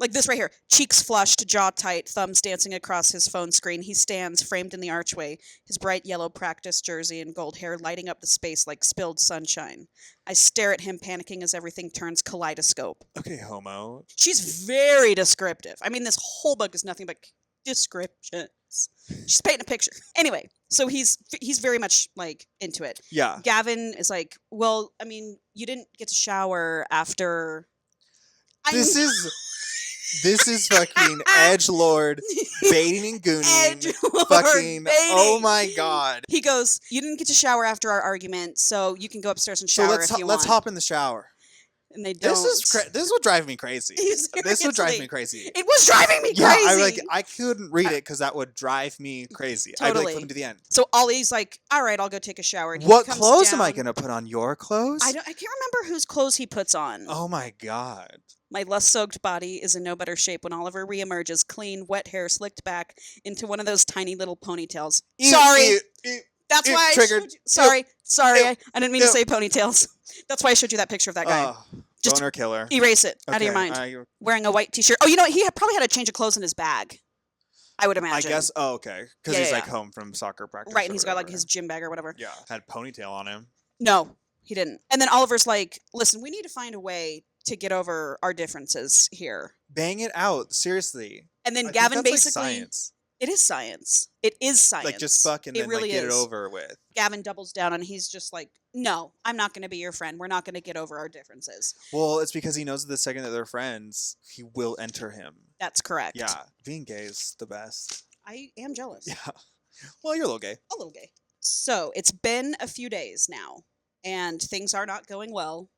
like this right here. Cheeks flushed, jaw tight, thumbs dancing across his phone screen. He stands, framed in the archway, his bright yellow practice jersey and gold hair lighting up the space like spilled sunshine. I stare at him, panicking as everything turns kaleidoscope. Okay, homo. She's very descriptive. I mean, this whole book is nothing but descriptions. She's painting a picture. Anyway, so he's very much like into it. Yeah. Gavin is like, well, I mean, you didn't get to shower after. This is fucking edgelord baiting and gooning. Fucking baiting. Oh my god. He goes, you didn't get to shower after our argument, so you can go upstairs and shower if you want. Let's hop in the shower. And they don't. This would drive me crazy. This would drive me crazy. It was driving me crazy. Yeah, I couldn't read it because that would drive me crazy. Totally. I'd be like, flip him to the end. So Ollie's like, all right, I'll go take a shower. And what clothes am I going to put on? Your clothes? I can't remember whose clothes he puts on. Oh my god. My lust-soaked body is in no better shape when Oliver reemerges, clean, wet hair slicked back into one of those tiny little ponytails. Sorry. That's why triggered. Sorry. I didn't mean to say ponytails. That's why I showed you that picture of that guy. Just boner killer. Erase it out of your mind. Wearing a white t-shirt. Oh, you know what? He probably had a change of clothes in his bag. I would imagine. I guess. Oh, okay. Because he's like home from soccer practice. Right, and he's got like his gym bag or whatever. Yeah. Had a ponytail on him. No, he didn't. And then Oliver's like, listen, we need to find a way to get over our differences here. Bang it out. Seriously. And then Gavin basically. Like science. It is science. It is science. Like just fucking then really get it over with. Gavin doubles down and he's just like, no, I'm not going to be your friend. We're not going to get over our differences. Well, it's because he knows that the second that they're friends, he will enter him. That's correct. Yeah. Being gay is the best. I am jealous. Yeah. Well, you're a little gay. A little gay. So it's been a few days now and things are not going well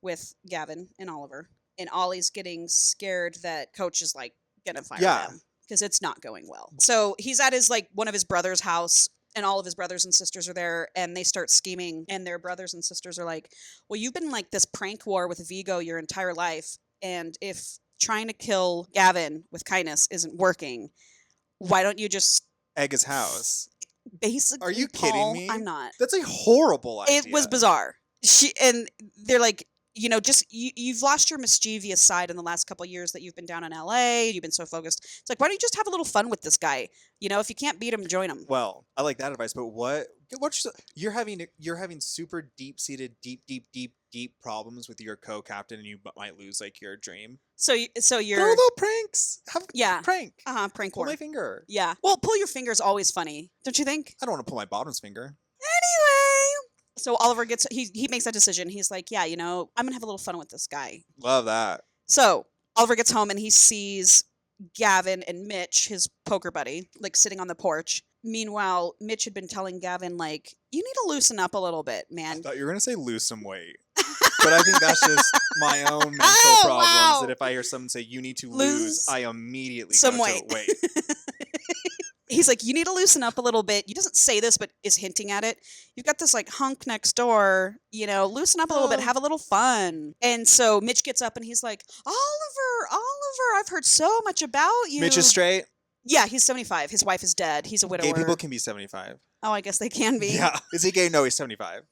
with Gavin and Oliver. And Ollie's getting scared that Coach is like going to fire them. Because it's not going well. So he's at his like one of his brother's house and all of his brothers and sisters are there and they start scheming and their brothers and sisters are like, well, you've been like this prank war with Vigo your entire life. And if trying to kill Gavin with kindness isn't working, why don't you just egg his house? Basically, are you kidding me? I'm not. That's a horrible idea. It was bizarre. And they're like, you know, just you've lost your mischievous side in the last couple of years that you've been down in LA. You've been so focused. It's like, why don't you just have a little fun with this guy? You know, if you can't beat him, join him. Well, I like that advice, but what you're having super deep-seated, deep deep problems with your co-captain and you might lose like your dream. So Throw you're little pranks. Have yeah. prank. Prank Pull war. my finger. Yeah. Well, pull your finger is always funny, don't you think? I don't want to pull my bottom's finger. Anyway, so Oliver he makes that decision. He's like, yeah, I'm gonna have a little fun with this guy. Love that. So Oliver gets home and he sees Gavin and Mitch, his poker buddy, like sitting on the porch. Meanwhile, Mitch had been telling Gavin, like, you need to loosen up a little bit, I man. thought you were gonna say lose some weight. But I think that's just my own mental Oh, problems. wow. That if I hear someone say you need to Lose lose, I immediately some go weight. to weight. He's like, you need to loosen up a little bit. He doesn't say this, but is hinting at it. You've got this like hunk next door, loosen up a little bit, Oh. have a little fun. And so Mitch gets up and he's like, Oliver, I've heard so much about you. Mitch is straight. Yeah, he's 75. His wife is dead. He's a widower. Gay people can be 75. Oh, I guess they can be. Yeah. Is he gay? No, he's 75.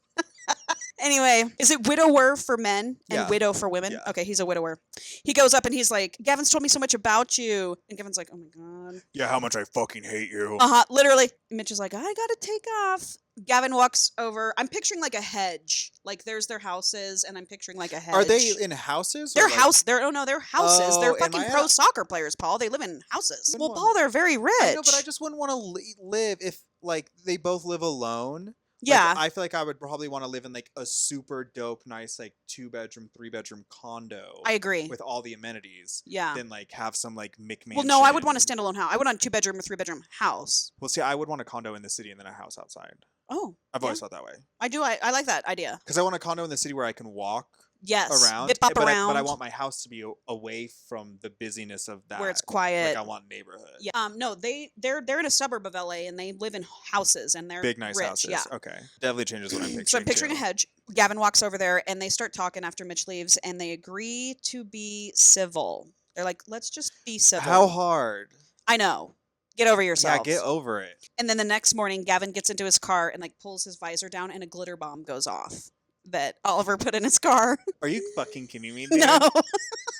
Anyway, is it widower for men and Yeah. widow for women? Yeah. Okay, he's a widower. He goes up and he's like, Gavin's told me so much about you. And Gavin's like, oh my God. Yeah, how much I fucking hate you. Literally. Mitch is like, I gotta take off. Gavin walks over. I'm picturing like a hedge. Like there's their houses, and I'm picturing like a hedge. Are they in houses? or They're like- house. They're they're houses. Oh, They're am fucking I pro out? soccer players, Paul. They live in houses. Good Well, one. Paul, they're very rich. I know, but I just wouldn't want to live if like they both live alone. yeah. Like, I feel like I would probably want to live in like a super dope, nice like 2-bedroom, 3-bedroom condo. I agree. With all the amenities. Yeah. Than like have some like McMansion. Well, no, I would want a standalone house. I would want a 2-bedroom or 3-bedroom house. Well, see, I would want a condo in the city and then a house outside. Oh, I've always thought that way. I do. I like that idea. Because I want a condo in the city where I can walk Yes. around. Zip up but around. but I want my house to be away from the busyness of that. where it's quiet. Like I want neighborhood. Yeah. No, they're in a suburb of LA and they live in houses and they're Big, nice rich. houses. Yeah. Okay. Definitely changes what I'm picturing. So I'm picturing too. a hedge. Gavin walks over there and they start talking after Mitch leaves and they agree to be civil. They're like, let's just be civil. How hard? I know. Get over yourself. Yeah, get over it. And then the next morning, Gavin gets into his car and like pulls his visor down and a glitter bomb goes off that Oliver put in his car. Are you fucking kidding me, dude? No.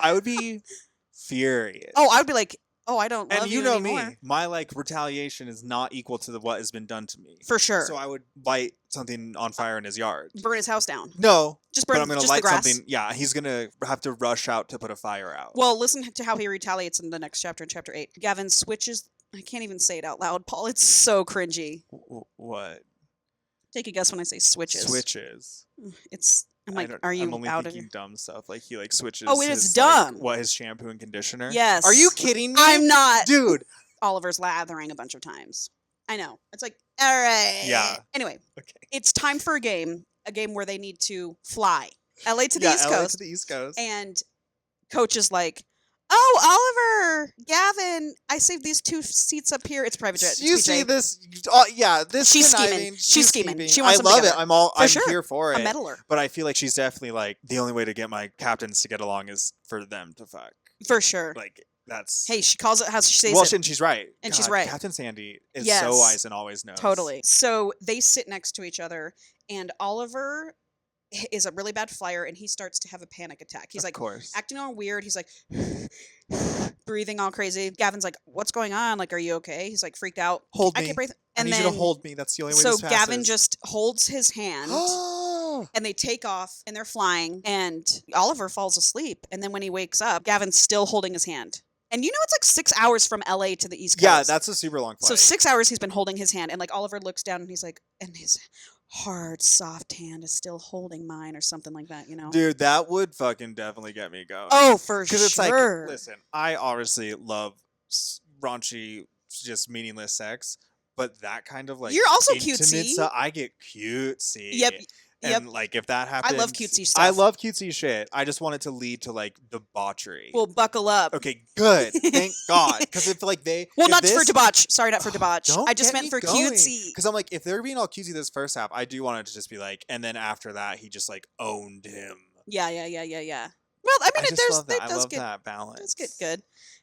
I would be furious. Oh, I would be like, oh, I don't love and you know anymore. me. My like retaliation is not equal to what has been done to me. For sure. So I would light something on fire in his yard. Burn his house down. No, Just burn but I'm gonna just light the grass. something. Yeah, he's gonna have to rush out to put a fire out. Well, listen to how he retaliates in the next chapter, in chapter 8. Gavin switches. I can't even say it out loud, Paul. It's so cringy. What? Take a guess when I say switches. Switches. It's. I'm like, are you I'm only out of thinking your... dumb stuff. Like he like switches. Oh, it is his, dumb. Like, what his shampoo and conditioner? Yes. Are you kidding me? I'm not. dude. Oliver's lathering a bunch of times. I know. It's like, all right. Yeah. Anyway, Okay. it's time for a game where they need to fly. LA to the East LA Coast. to the East Coast. And coach is like, oh, Oliver, Gavin, I saved these 2 seats up here. It's private jet. You It's see PJ. this? Yeah, this She's conniving, scheming. She's scheming. She wants I them love together. it. I'm sure. here for A it. meddler. But I feel like she's definitely like the only way to get my captains to get along is for them to fuck. For sure. Like that's Hey, she calls it how she says well, it. and she's right. And she's right. Captain Sandy is Yes. so wise and always knows. Totally. So they sit next to each other, and Oliver is a really bad flyer, and he starts to have a panic attack. He's Of like course. acting all weird. He's like breathing all crazy. Gavin's like, "What's going on? Like, are you okay?" He's like freaked out. Hold I me. can't breathe. I And need then you to hold me. That's the only way so this passes. Gavin just holds his hand. And they take off and they're flying, and Oliver falls asleep. And then when he wakes up, Gavin's still holding his hand. And it's like 6 hours from LA to the East Coast. Yeah, that's a super long flight. So 6 hours he's been holding his hand, and like Oliver looks down and he's like, and his hard, soft hand is still holding mine, or something like that, Dude, that would fucking definitely get me going. Oh, for sure. Because it's like, listen, I obviously love raunchy, just meaningless sex, but that kind of like You're also intimate cutesy. stuff, I get cutesy. Yep. And like if that happens, love cutesy I stuff. love cutesy shit. I just want it to lead to like debauchery. Well, buckle up. Okay, good. Thank God. Because if like they Well, if not this, for debauch. Sorry, not for debauch. Don't I just get meant me for going. cutesy. Because I'm like, if they're being all cutesy this first half, I do want it to just be like, and then after that, he just like owned him. Yeah. Well, I mean, I just love that. it I does love get that balance. does get good.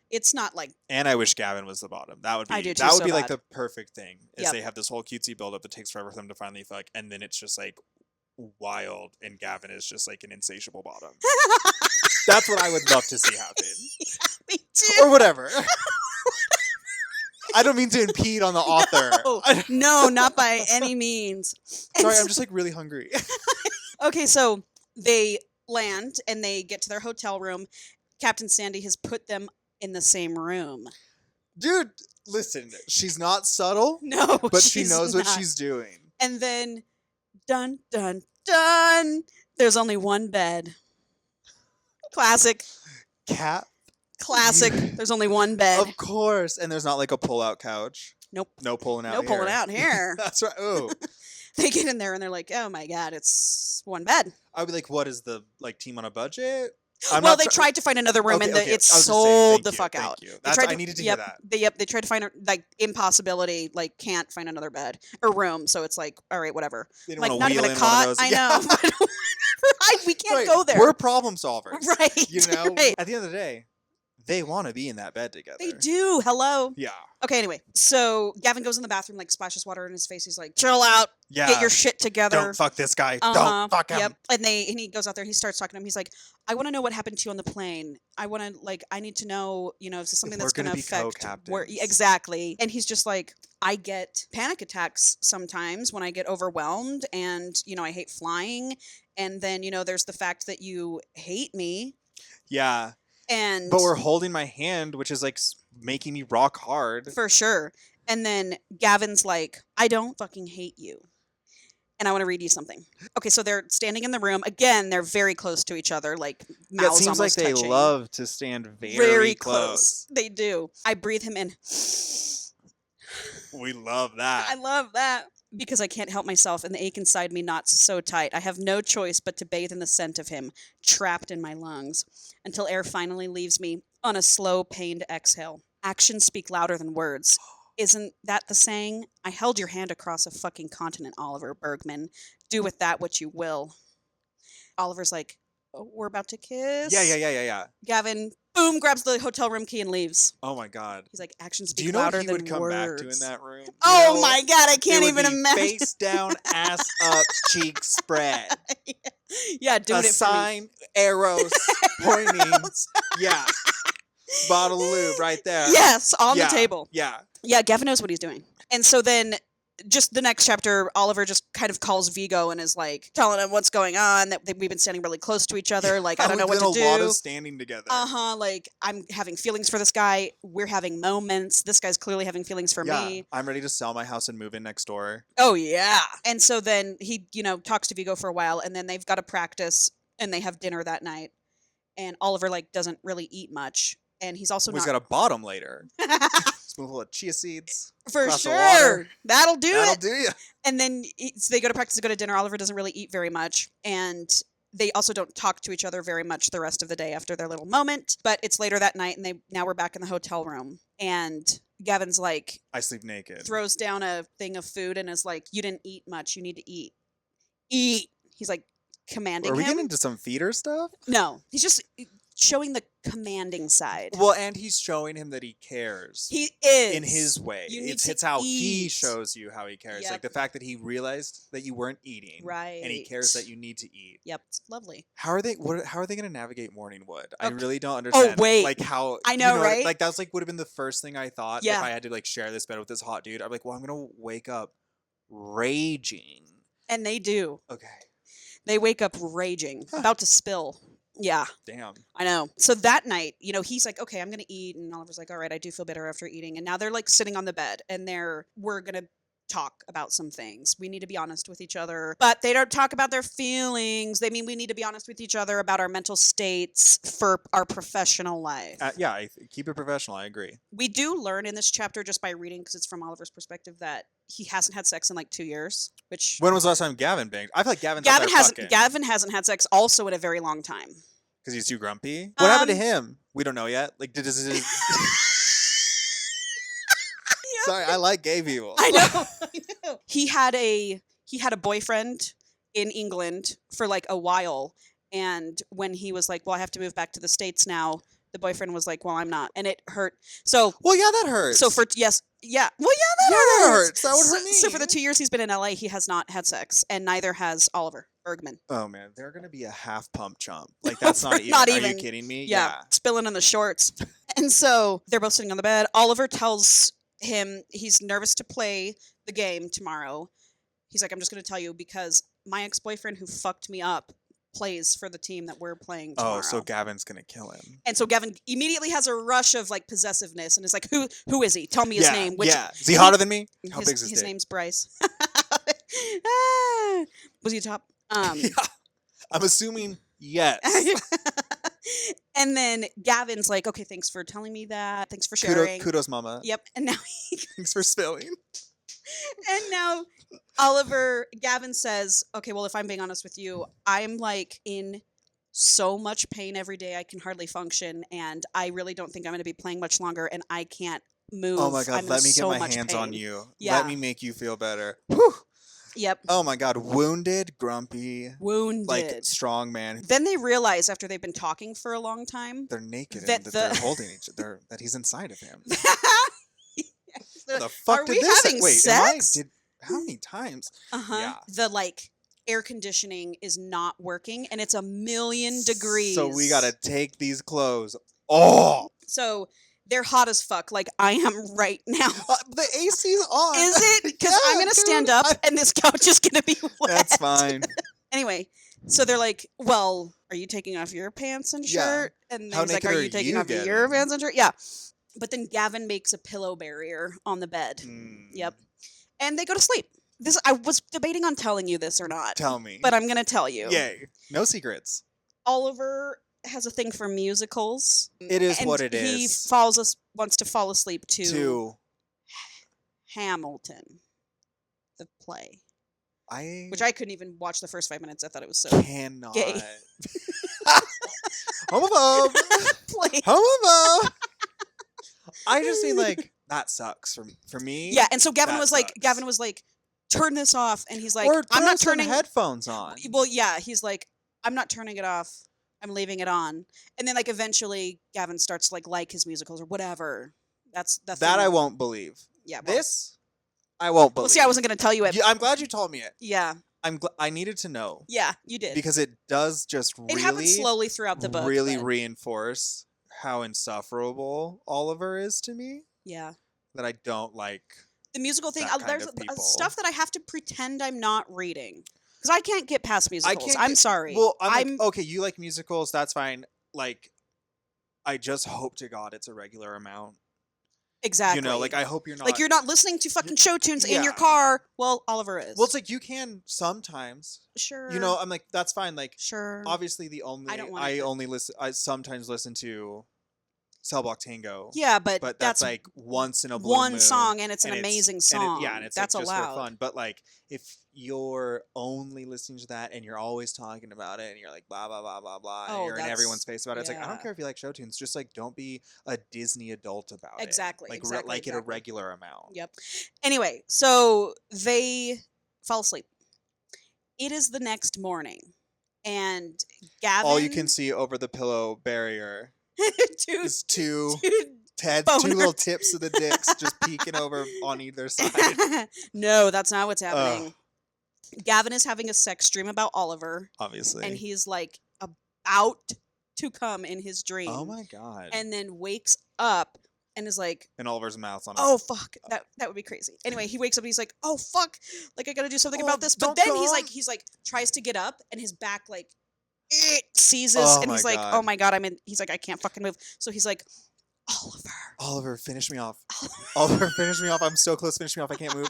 It's not like And I wish Gavin was the bottom. That would be I do too, that would so be like bad. the perfect thing. Is Yep. they have this whole cutesy build up that takes forever for them to finally fuck, and then it's just like wild, and Gavin is just like an insatiable bottom. That's what I would love to see happen. me too. Or whatever. I don't mean to impede on the author. No, not by any means. And Sorry, so- I'm just like really hungry. Okay, so they land and they get to their hotel room. Captain Sandy has put them in the same room. Dude, listen, she's not subtle, No, but she she's knows what not. she's doing. And then, dun, dun, dun, there's only one bed. Classic. Classic. There's only one bed. Of course. And there's not like a pull-out couch. Nope. No pulling out No here. pulling out here. That's right. Oh. They get in there and they're like, oh my God, it's one bed. I'd be like, what is the team on a budget? Well, they tried to find another room and it's sold the fuck out. I needed to hear that. They tried to find impossibility, can't find another bed or room. So it's like, all right, whatever. They don't Not even a cot. I know. We can't go there. We're problem solvers. Right. You know, right. At the end of the day, they want to be in that bed together. They do. Hello. Yeah. Okay, anyway. So Gavin goes in the bathroom, splashes water in his face. He's like, chill out. Yeah. Get your shit together. Don't fuck this guy. Don't fuck him. Yep. And he goes out there. He starts talking to him. He's like, I want to know what happened to you on the plane. I want to, I need to know, if this is something that's going to affect where exactly. And he's just like, I get panic attacks sometimes when I get overwhelmed and, I hate flying. And then, there's the fact that you hate me. Yeah. But we're holding my hand, which is making me rock hard. For sure. And then Gavin's like, I don't fucking hate you. And I want to read you something. Okay, so they're standing in the room. Again, they're very close to each other, mouths it seems almost like they touching. love to stand very close. They do. I breathe him in. We love that. I love that. Because I can't help myself and the ache inside me knots so tight. I have no choice but to bathe in the scent of him, trapped in my lungs, until air finally leaves me on a slow, pained exhale. Actions speak louder than words. Isn't that the saying? I held your hand across a fucking continent, Oliver Bergman. Do with that what you will. Oliver's like, oh, we're about to kiss? Yeah. Gavin, boom, grabs the hotel room key and leaves. Oh my God. He's like, actions speak louder than words. Do you know what he would come back to in that room? Oh my God, I can't even imagine. Face down, ass up, cheeks spread. Yeah, doing it for me. A sign, arrows, pointing. Yeah. Bottle of lube right there. Yes, on the table. Yeah. Yeah, Gavin knows what he's doing. And so then just the next chapter, Oliver just kind of calls Vigo and is telling him what's going on, that we've been standing really close to each other. I don't know what to do. A lot of standing together. I'm having feelings for this guy. We're having moments. This guy's clearly having feelings for me. I'm ready to sell my house and move in next door. Oh, yeah. And so then he, talks to Vigo for a while, and then they've got to practice, and they have dinner that night. And Oliver, doesn't really eat much. And he's also He's got a bottom later. Spoonful of chia seeds. For sure. That'll do you. And then so they go to practice, they go to dinner. Oliver doesn't really eat very much. And they also don't talk to each other very much the rest of the day after their little moment. But it's later that night, and now we're back in the hotel room. And Gavin's like, I sleep naked. Throws down a thing of food and is like, you didn't eat much. You need to eat. Eat. He's commanding him. Are we getting into some feeder stuff? No. He's just showing the commanding side. Well, and he's showing him that he cares. He is. In his way. It's how he shows you how he cares. Yep. The fact that he realized that you weren't eating. Right. And he cares that you need to eat. Yep. It's lovely. How are they going to navigate Morningwood? Okay. I really don't understand. Oh, wait. How... I know, right? That's would have been the first thing I thought if I had to share this bed with this hot dude. I'm well, I'm going to wake up raging. And they do. Okay. They wake up raging. About to spill. Yeah. Damn. I know. So that night, he's like, okay, I'm going to eat. And Oliver's like, all right, I do feel better after eating. And now they're sitting on the bed and we're going to talk about some things. We need to be honest with each other, but they don't talk about their feelings. They mean we need to be honest with each other about our mental states for our professional life. Yeah, keep it professional. I agree. We do learn in this chapter just by reading, because it's from Oliver's perspective, that he hasn't had sex in 2 years. Which when was the last time Gavin banged? I feel like Gavin hasn't had sex also in a very long time. Because he's too grumpy? What happened to him? We don't know yet. Sorry, I like gay people. I know. He had a boyfriend in England for a while, and when he was well, I have to move back to the States now, the boyfriend was well, I'm not, and it hurt. So well, yeah, that hurts. So for that hurts. That would hurt me. So for the 2 years he's been in LA, he has not had sex, and neither has Oliver Bergman. Oh man, they're gonna be a half pump chump. That's not even. Are you kidding me? Yeah, spilling in the shorts. And so they're both sitting on the bed. Oliver tells him he's nervous to play the game tomorrow. He's like, I'm just going to tell you because my ex-boyfriend who fucked me up plays for the team that we're playing tomorrow. Oh, so Gavin's gonna kill him. And so Gavin immediately has a rush of like possessiveness and is like, who is he? Tell me his name. Which Is he hotter than me? How big's his dick? name's Bryce. Ah, was he a top? Yeah, I'm assuming yes. And then Gavin's like, okay, thanks for telling me that. Thanks for sharing. Kudos, mama. Yep. And now Thanks for spilling. and now Gavin says, okay, well, if I'm being honest with you, I'm like in so much pain every day. I can hardly function. And I really don't think I'm going to be playing much longer. And I can't move. Oh my God, I'm in let me get so my much hands pain. on you. Yeah. Let me make you feel better. Whew. Yep. Oh my God, wounded, grumpy, Wounded. like strong man. Then they realize after they've been talking for a long time They're naked that and that they're holding each other, that he's inside of him. the, The fuck are did we this? having Wait, sex? how many times? Uh-huh. Yeah. The like air conditioning is not working and it's 1,000,000 degrees. So we gotta take these clothes off. So they're hot as fuck, like I am right now. The AC's on. Is it? Because I'm Yeah, gonna stand dude, up and this couch is gonna be wet. That's fine. Anyway, so they're like, well, are you taking off your pants and Yeah. shirt? And How he's like, naked are are you taking you off your getting? pants and shirt? Yeah. But then Gavin makes a pillow barrier on the bed. Mm. Yep. And they go to sleep. I was debating on telling you this or not. Tell me. But I'm gonna tell you. Yay. No secrets. Oliver has a thing for musicals. It is and what it he is. wants to fall asleep to Hamilton, the play. Which I couldn't even watch the first 5 minutes. I thought it was so cannot. gay. Homophobe. play. Homophobe. I just mean like that sucks for me. Yeah, and so Gavin that was like, sucks. turn this off, and he's like, or I'm not throw some turning headphones on. Well, yeah, he's like, I'm not turning it off. I'm leaving it on. And then like eventually Gavin starts to like his musicals or whatever. That's the That thing. I won't believe. Yeah. Well, This I won't believe. well, see, I wasn't going to tell you it. I'm glad you told me it. Yeah. I needed to know Yeah, you did. because it does just it happens slowly throughout the book. really but- reinforce how insufferable Oliver is to me. Yeah. That I don't like. The musical thing, that kind there's of people. stuff that I have to pretend I'm not reading. Because I can't get past musicals. I'm sorry. Well, I'm like, okay, you like musicals, that's fine. Like, I just hope to God it's a regular amount. Exactly. You know, like, I hope you're not. Like, you're not listening to fucking show tunes in your Yeah. car. Well, Oliver is. Well, it's like, you can sometimes. Sure. You know, I'm like, that's fine. Like, Sure. obviously, the only. I don't want I it. only listen. I sometimes listen to Cell Block Tango. Yeah, but That's like once in a blue one moon, song, and it's an and amazing and song. yeah, and it's that's like, just allowed. for fun. But like, if you're only listening to that and you're always talking about it and you're like blah blah blah blah blah, and Oh, you're in that's- everyone's face about it, it's like I don't yeah. care if you like show tunes, just like don't be a Disney adult about Exactly, it. Like exactly, like it a exactly. regular amount. Yep. Anyway, so they fall asleep. It is the next morning, and Gavin. All you can see over the pillow barrier two, is two two Ted's two little boners. tips of the dicks just peeking over on either side. No, that's not what's happening. Ugh. Gavin is having a sex dream about Oliver, Obviously. and he's like about to come in his dream. Oh my God. And then wakes up and is like, And Oliver's mouth's on it. oh fuck, that would be crazy. Anyway, he wakes up and he's like, oh fuck, like I gotta do something Oh, about this. But don't then come. he's like tries to get up and his back like seizes Oh and my he's like, God. oh my God, he's like, I can't fucking move. So he's like, Oliver, finish me off. Oliver, finish me off. I'm so close. Finish me off. I can't move.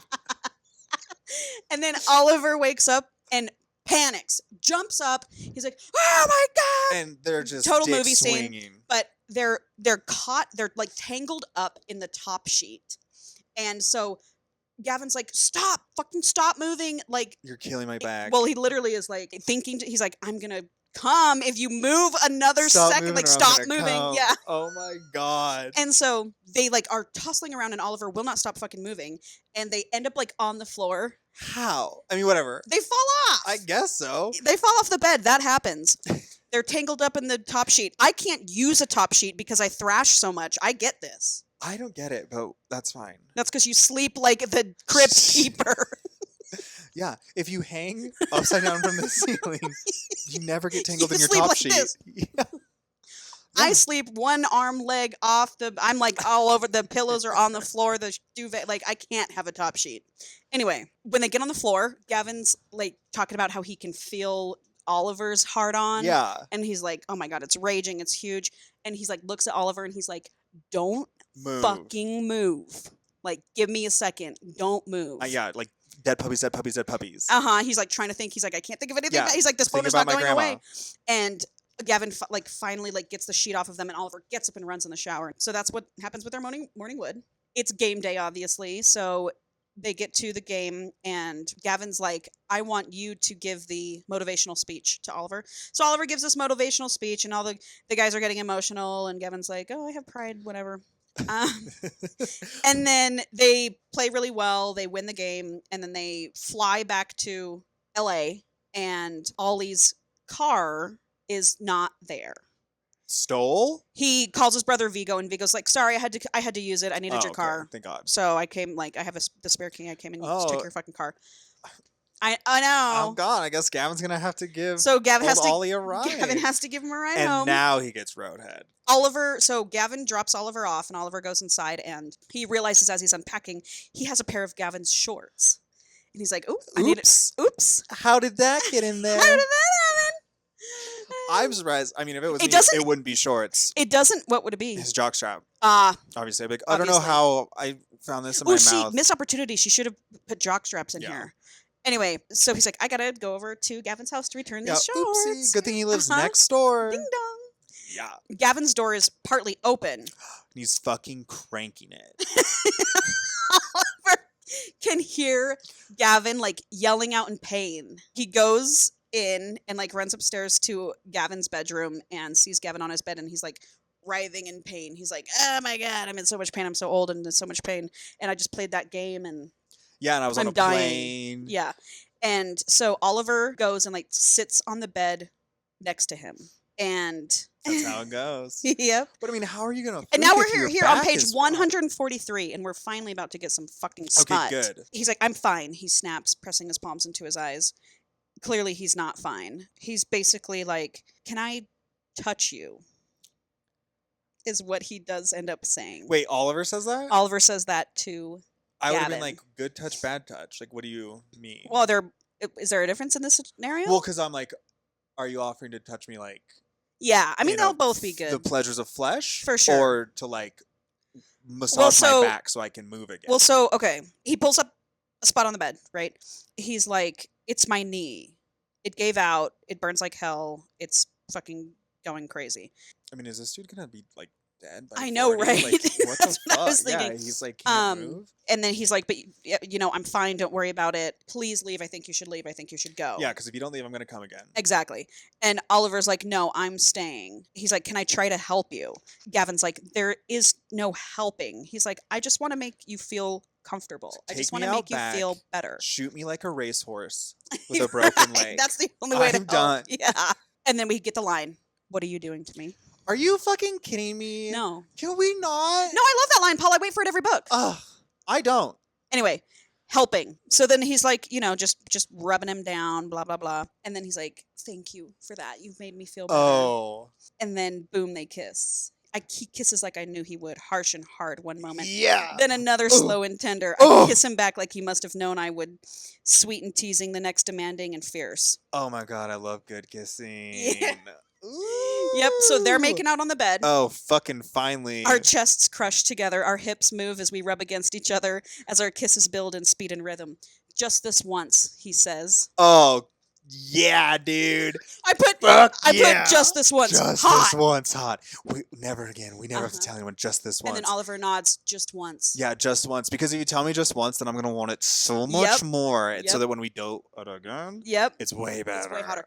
And then Oliver wakes up and panics, jumps up. He's like, oh my God. And they're just Total dick movie scene. swinging. But they're caught, they're like tangled up in the top sheet. And so Gavin's like, fucking stop moving. Like, You're killing my back. well, he literally is like thinking, he's like, I'm gonna come if you move another Stop second. moving Like, or I'm stop gonna moving. come. Yeah. Oh my God. And so they like are tussling around and Oliver will not stop fucking moving. And they end up like on the floor. How? I mean, whatever. They fall off. I guess so. They fall off the bed. That happens. They're tangled up in the top sheet. I can't use a top sheet because I thrash so much. I get this. I don't get it, but that's fine. That's because you sleep like the crypt keeper. Yeah. If you hang upside down from the ceiling, you never get tangled You in your sleep top like sheet. this. Yeah. I sleep one arm leg off the. I'm like all over. The pillows are on the floor. The duvet. Like I can't have a top sheet. Anyway, when they get on the floor, Gavin's like talking about how he can feel Oliver's hard on. Yeah. And he's like, oh my God, it's raging. It's huge. And he's like, looks at Oliver and he's like, don't Move. fucking move. Like, give me a second. Don't move. Yeah, like dead puppies, dead puppies, dead puppies. He's like trying to think. He's like, I can't think of anything. Yeah, He's like, this think boner's about not my going grandma. away. And Gavin finally gets the sheet off of them, and Oliver gets up and runs in the shower. So that's what happens with their morning wood. It's game day, obviously. So they get to the game, and Gavin's like, I want you to give the motivational speech to Oliver. So Oliver gives this motivational speech, and all the guys are getting emotional, and Gavin's like, oh, I have pride, whatever. And then they play really well. They win the game, and then they fly back to LA, and Ollie's car is not there. Stole? He calls his brother Vigo, and Vigo's like, sorry, I had to use it. I needed your okay. car. Thank God. So I came, I have the spare key. I came and just took Oh. your fucking car. I know. Oh God, I guess Gavin's gonna have to give So Gavin has to Ollie a ride. Gavin has to give him a ride and home. now he gets roadhead. So Gavin drops Oliver off, and Oliver goes inside, and he realizes as he's unpacking, he has a pair of Gavin's shorts. And he's like, oops, I need it. Oops. How did that get in there? How did that happen? I'm surprised. I mean, if it was It me, doesn't- it wouldn't be shorts. It doesn't, what would it be? His jockstrap. Obviously. I'd be like, I don't know Obviously. how I found this in my mouth. Missed opportunity. She should have put jock straps in Yeah. here. Anyway, so he's like, I gotta go over to Gavin's house to return these shorts. Oopsie. Good thing he lives Uh-huh. next door. Ding dong. Yeah. Gavin's door is partly open. He's fucking cranking it. Oliver can hear Gavin yelling out in pain. He goes in and runs upstairs to Gavin's bedroom and sees Gavin on his bed, and he's writhing in pain. He's like, oh my God, I'm in so much pain. I'm so old and in so much pain. And I just played that game, and Yeah, and I was on I'm a dying. plane. Yeah. And so Oliver goes and sits on the bed next to him. And That's how it goes. yep. But I mean, how are you gonna? And now freak we're if your here on back page is 143, and we're finally about to get some fucking smut. Okay, good. He's like, I'm fine. He snaps, pressing his palms into his eyes. Clearly, he's not fine. He's basically like, can I touch you? Is what he does end up saying. Wait, Oliver says that? Oliver says that to I would have been Gavin. like, good touch, bad touch. Like, what do you mean? Well, is there a difference in this scenario? Well, because I'm like, are you offering to touch me like? Yeah, I mean, you know, they'll both be good. The pleasures of flesh, For sure. or to massage so- my back so I can move again. Well, so, okay. He pulls up a spot on the bed, right? He's like, it's my knee. It gave out. It burns like hell. It's fucking going crazy. I mean, is this dude gonna be dead? By I know, 40? right? Like, what That's the what I was fuck? Yeah, thinking. he's like, can't Um, move. And then he's like, but, I'm fine. Don't worry about it. Please leave. I think you should leave. I think you should go. Yeah, because if you don't leave, I'm gonna come again. Exactly. And Oliver's like, no, I'm staying. He's like, can I try to help you? Gavin's like, there is no helping. He's like, I just want to make you feel comfortable. I just Take want me to out make you back. feel better. Shoot me like a racehorse with a broken leg. That's the only way to I'm help. done. Yeah. And then we get the line, what are you doing to me? Are you fucking kidding me? No. Can we not? No, I love that line, Paul. I wait for it every book. Ugh, I don't. Anyway, helping. So then he's like, just rubbing him down, blah, blah, blah. And then he's like, thank you for that. You've made me feel better. Oh. And then, boom, they kiss. He kisses like I knew he would, harsh and hard one moment. Yeah. Then another Ugh. slow and tender. I Ugh. kiss him back like he must have known I would. Sweet and teasing, the next demanding and fierce. Oh my god, I love good kissing. Yeah. Yep, so they're making out on the bed. Oh, fucking finally. Our chests crush together, our hips move as we rub against each other, as our kisses build in speed and rhythm. Just this once, he says. Oh, yeah, dude. I put yeah. just this once. Just hot. this once hot. Never again. We never have to Uh-huh. tell anyone just this once. And then Oliver nods just once. Yeah, just once. Because if you tell me just once, then I'm going to want it so much Yep. more. So Yep. that when we do it again, Yep. it's way better. It's way hotter.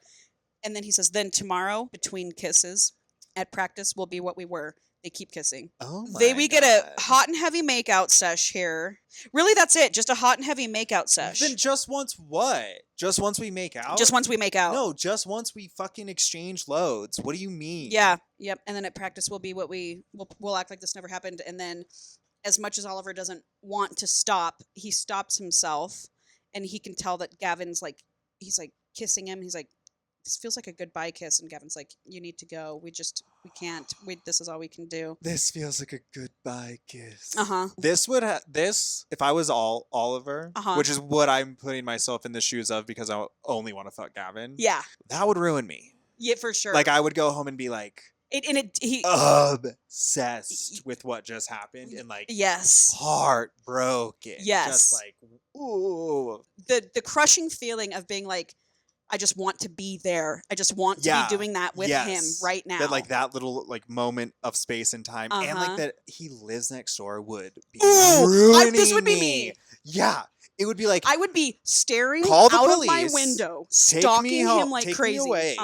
And then he says, then tomorrow, between kisses, at practice, we'll be what we were. They keep kissing. Oh my We get God. a hot and heavy makeout sesh here. Really, that's it. Just a hot and heavy makeout sesh. Then just once what? Just once we make out? Just once we make out. No, just once we fucking exchange loads. What do you mean? Yeah. Yep. And then at practice, we'll be what we'll act like this never happened. And then, as much as Oliver doesn't want to stop, he stops himself, and he can tell that Gavin's he's kissing him. He's like, this feels like a goodbye kiss, and Gavin's like, you need to go. We can't. This is all we can do. This feels like a goodbye kiss. Uh-huh. This would if I was Oliver, which is what I'm putting myself in the shoes of because I only want to fuck Gavin. Yeah. That would ruin me. Yeah, for sure. Like I would go home and be like he obsessed with what just happened and like yes, heartbroken. Yes. Just like ooh. The crushing feeling of being like, I just want to be there. I just want to be doing that with him right now. That like that little like moment of space and time, and like that he lives next door would be ruining this would be me. Yeah, it would be like I would be staring call the out police, of my window, stalking him like take crazy. Me away.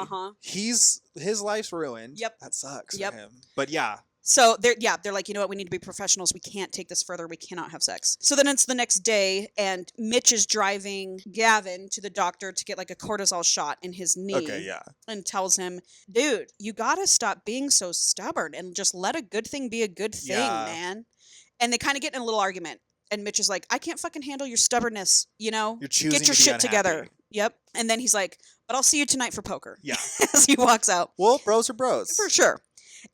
His life's ruined. Yep, that sucks for him. But yeah. So they're like, you know what? We need to be professionals. We can't take this further. We cannot have sex. So then it's the next day, and Mitch is driving Gavin to the doctor to get like a cortisol shot in his knee. Okay, yeah. And tells him, dude, you gotta stop being so stubborn and just let a good thing be a good thing, man. And they kind of get in a little argument. And Mitch is like, I can't fucking handle your stubbornness, you know? You're choosing get your to be shit unhappy. together. Yep. And then he's like, but I'll see you tonight for poker. Yeah. As he walks out. Well, bros are bros. For sure.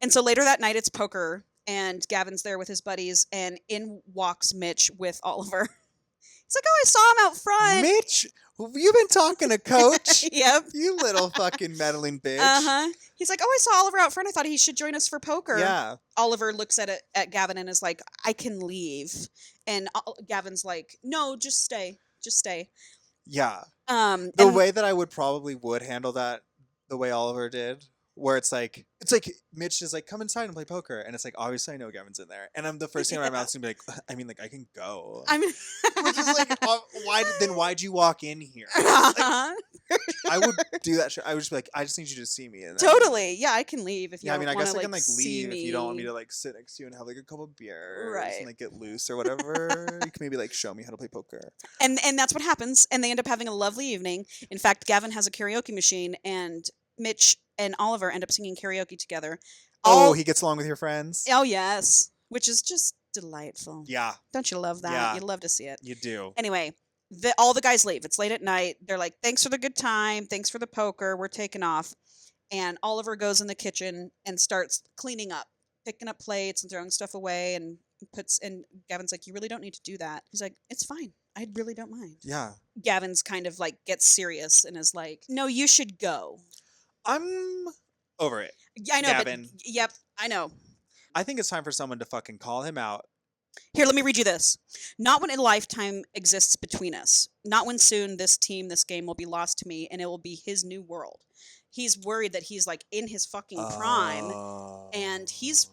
And so later that night, it's poker, and Gavin's there with his buddies, and in walks Mitch with Oliver. He's like, oh, I saw him out front. Mitch, you been talking to Coach? Yep. You little fucking meddling bitch. Uh-huh. He's like, oh, I saw Oliver out front. I thought he should join us for poker. Yeah. Oliver looks at Gavin and is like, I can leave. And Gavin's like, no, just stay. Just stay. Yeah. The way that I would handle that the way Oliver did, where it's like Mitch is like, come inside and play poker, and it's like, obviously I know Gavin's in there, and I'm the first thing in my mouth is gonna be like, I mean, like I can go. I mean, which is like, why'd you walk in here? Like, I would do that shit. I would just be like, I just need you to see me. And totally. Yeah, I can leave if you. Yeah, I mean, I guess I like, can like leave if you don't want me to like sit next to you and have like a couple beers and like get loose or whatever. You can maybe like show me how to play poker. And that's what happens, and they end up having a lovely evening. In fact, Gavin has a karaoke machine, and Mitch and Oliver end up singing karaoke together. He gets along with your friends? Oh, yes. Which is just delightful. Yeah. Don't you love that? Yeah. You love to see it. You do. Anyway, all the guys leave. It's late at night. They're like, thanks for the good time. Thanks for the poker. We're taking off. And Oliver goes in the kitchen and starts cleaning up, picking up plates and throwing stuff away, and Gavin's like, you really don't need to do that. He's like, it's fine. I really don't mind. Yeah. Gavin's kind of like gets serious and is like, no, you should go. I'm over it. Yeah, I know. Gavin. But, yep, I know. I think it's time for someone to fucking call him out. Here, let me read you this. Not when a lifetime exists between us. Not when soon this game will be lost to me and it will be his new world. He's worried that he's like in his fucking prime and he's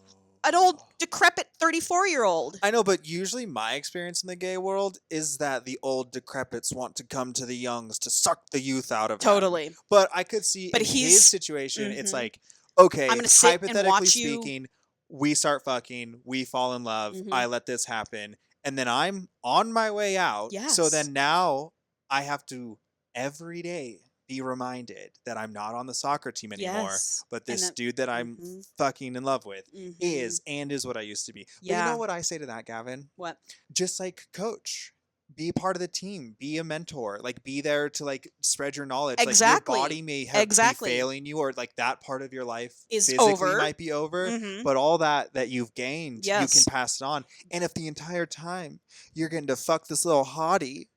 an old, decrepit 34-year-old. I know, but usually my experience in the gay world is that the old decrepits want to come to the youngs to suck the youth out of them. Totally. But I could see in his situation, it's like, okay, I'm gonna sit and hypothetically watch speaking, we start fucking, we fall in love, I let this happen, and then I'm on my way out. Yes. So then now I have to every day be reminded that I'm not on the soccer team anymore, but this dude that I'm fucking in love with is what I used to be. Yeah. But you know what I say to that, Gavin? What? Just like Coach. Be part of the team. Be a mentor. Like, be there to like spread your knowledge. Exactly. Like, your body may have be failing you, or like that part of your life is physically over. Might be over. But all that you've gained, you can pass it on. And if the entire time you're getting to fuck this little hottie,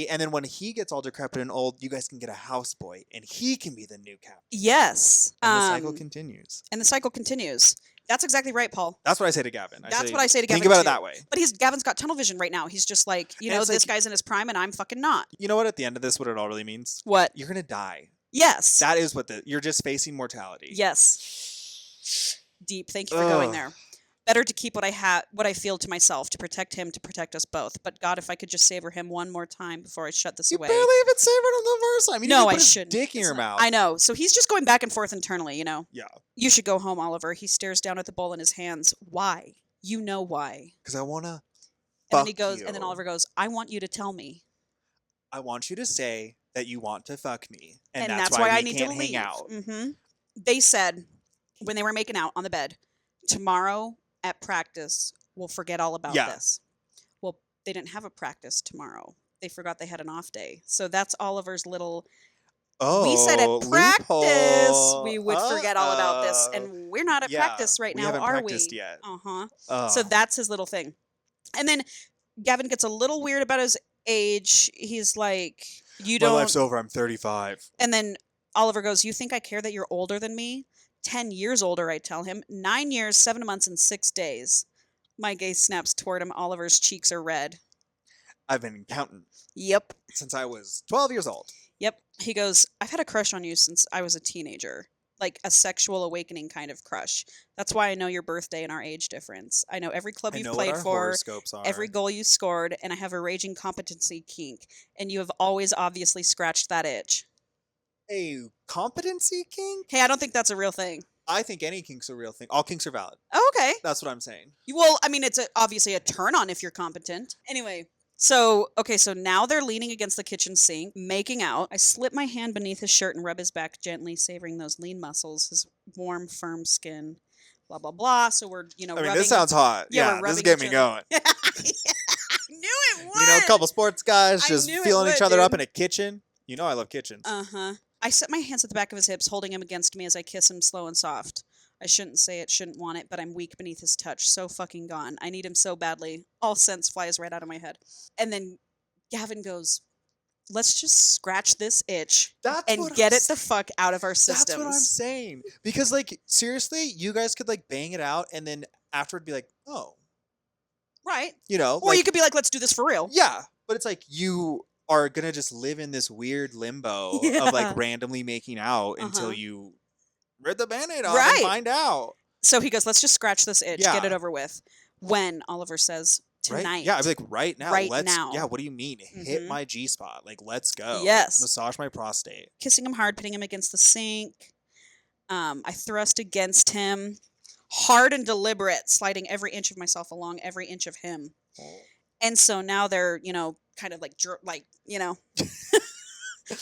and then when he gets all decrepit and old, you guys can get a houseboy, and he can be the new captain. Yes. And the cycle continues. That's exactly right, Paul. That's what I say to Gavin. That's what I say to Gavin. Think about too. it that way. But Gavin's got tunnel vision right now. He's just like, this guy's in his prime and I'm fucking not. You know what? At the end of this, what it all really means? What? You're gonna die. Yes. That is what you're just facing mortality. Yes. Deep. Thank you for going there. Better to keep what I feel to myself, to protect him, to protect us both. But God, if I could just savor him one more time before I shut this away. You barely even savored him the first time. You no, put I shouldn't. Dick in your mouth. I know. So he's just going back and forth internally, Yeah. You should go home, Oliver. He stares down at the bowl in his hands. Why? You know why. Because I wanna. And then he goes, and then Oliver goes, I want you to tell me. I want you to say that you want to fuck me, and that's why I we need can't to leave. hang out. They said when they were making out on the bed, tomorrow at practice, we'll forget all about this. Well, they didn't have a practice tomorrow. They forgot they had an off day. So that's Oliver's little We said at Oh, practice loophole. we would forget all about this, Uh-oh. and we're not at Yeah, practice right we now, haven't are practiced we? yet. Uh-huh. So Oh. that's his little thing. And then Gavin gets a little weird about his age. He's like, you My don't... life's over. I'm 35. And then Oliver goes, you think I care that you're older than me? 10 years older, I tell him. 9 years, 7 months, and 6 days. My gaze snaps toward him. Oliver's cheeks are red. I've been counting Yep. since I was 12 years old. Yep. He goes, I've had a crush on you since I was a teenager. Like a sexual awakening kind of crush. That's why I know your birthday and our age difference. I know every club I you've know played what our for, horoscopes are. every goal you scored, and I have a raging competency kink. And you have always obviously scratched that itch. A competency kink? Hey, I don't think that's a real thing. I think any kink's a real thing. All kinks are valid. Oh, okay. That's what I'm saying. Well, I mean, it's obviously a turn on if you're competent. Anyway, so now they're leaning against the kitchen sink, making out. I slip my hand beneath his shirt and rub his back gently, savoring those lean muscles, his warm, firm skin. Blah blah blah. So we're rubbing. This sounds hot. Yeah, Yeah, we're this is rubbing getting each me other. going. I knew it would. A couple sports guys I just knew it feeling each would, other up dude. in a kitchen. You know I love kitchens. Uh-huh. I set my hands at the back of his hips, holding him against me as I kiss him slow and soft. I shouldn't say it, shouldn't want it, but I'm weak beneath his touch. So fucking gone. I need him so badly. All sense flies right out of my head. And then Gavin goes, let's just scratch this itch and get it the fuck out of our systems. That's what I'm saying. Because, seriously, you guys could, bang it out and then afterward be like, oh. Right. Or you could be like, let's do this for real. Yeah. But it's like you are going to just live in this weird limbo of, randomly making out until you rip the Band-Aid off and find out. So he goes, let's just scratch this itch, Yeah. get it over with. When Oliver says, tonight. Right? Yeah, I'd be like, right now. Right let's, now. Yeah, what do you mean? Hit my G-spot. Let's go. Yes. Massage my prostate. Kissing him hard, putting him against the sink. I thrust against him. Hard and deliberate, sliding every inch of myself along every inch of him. Oh. And so now they're, kind of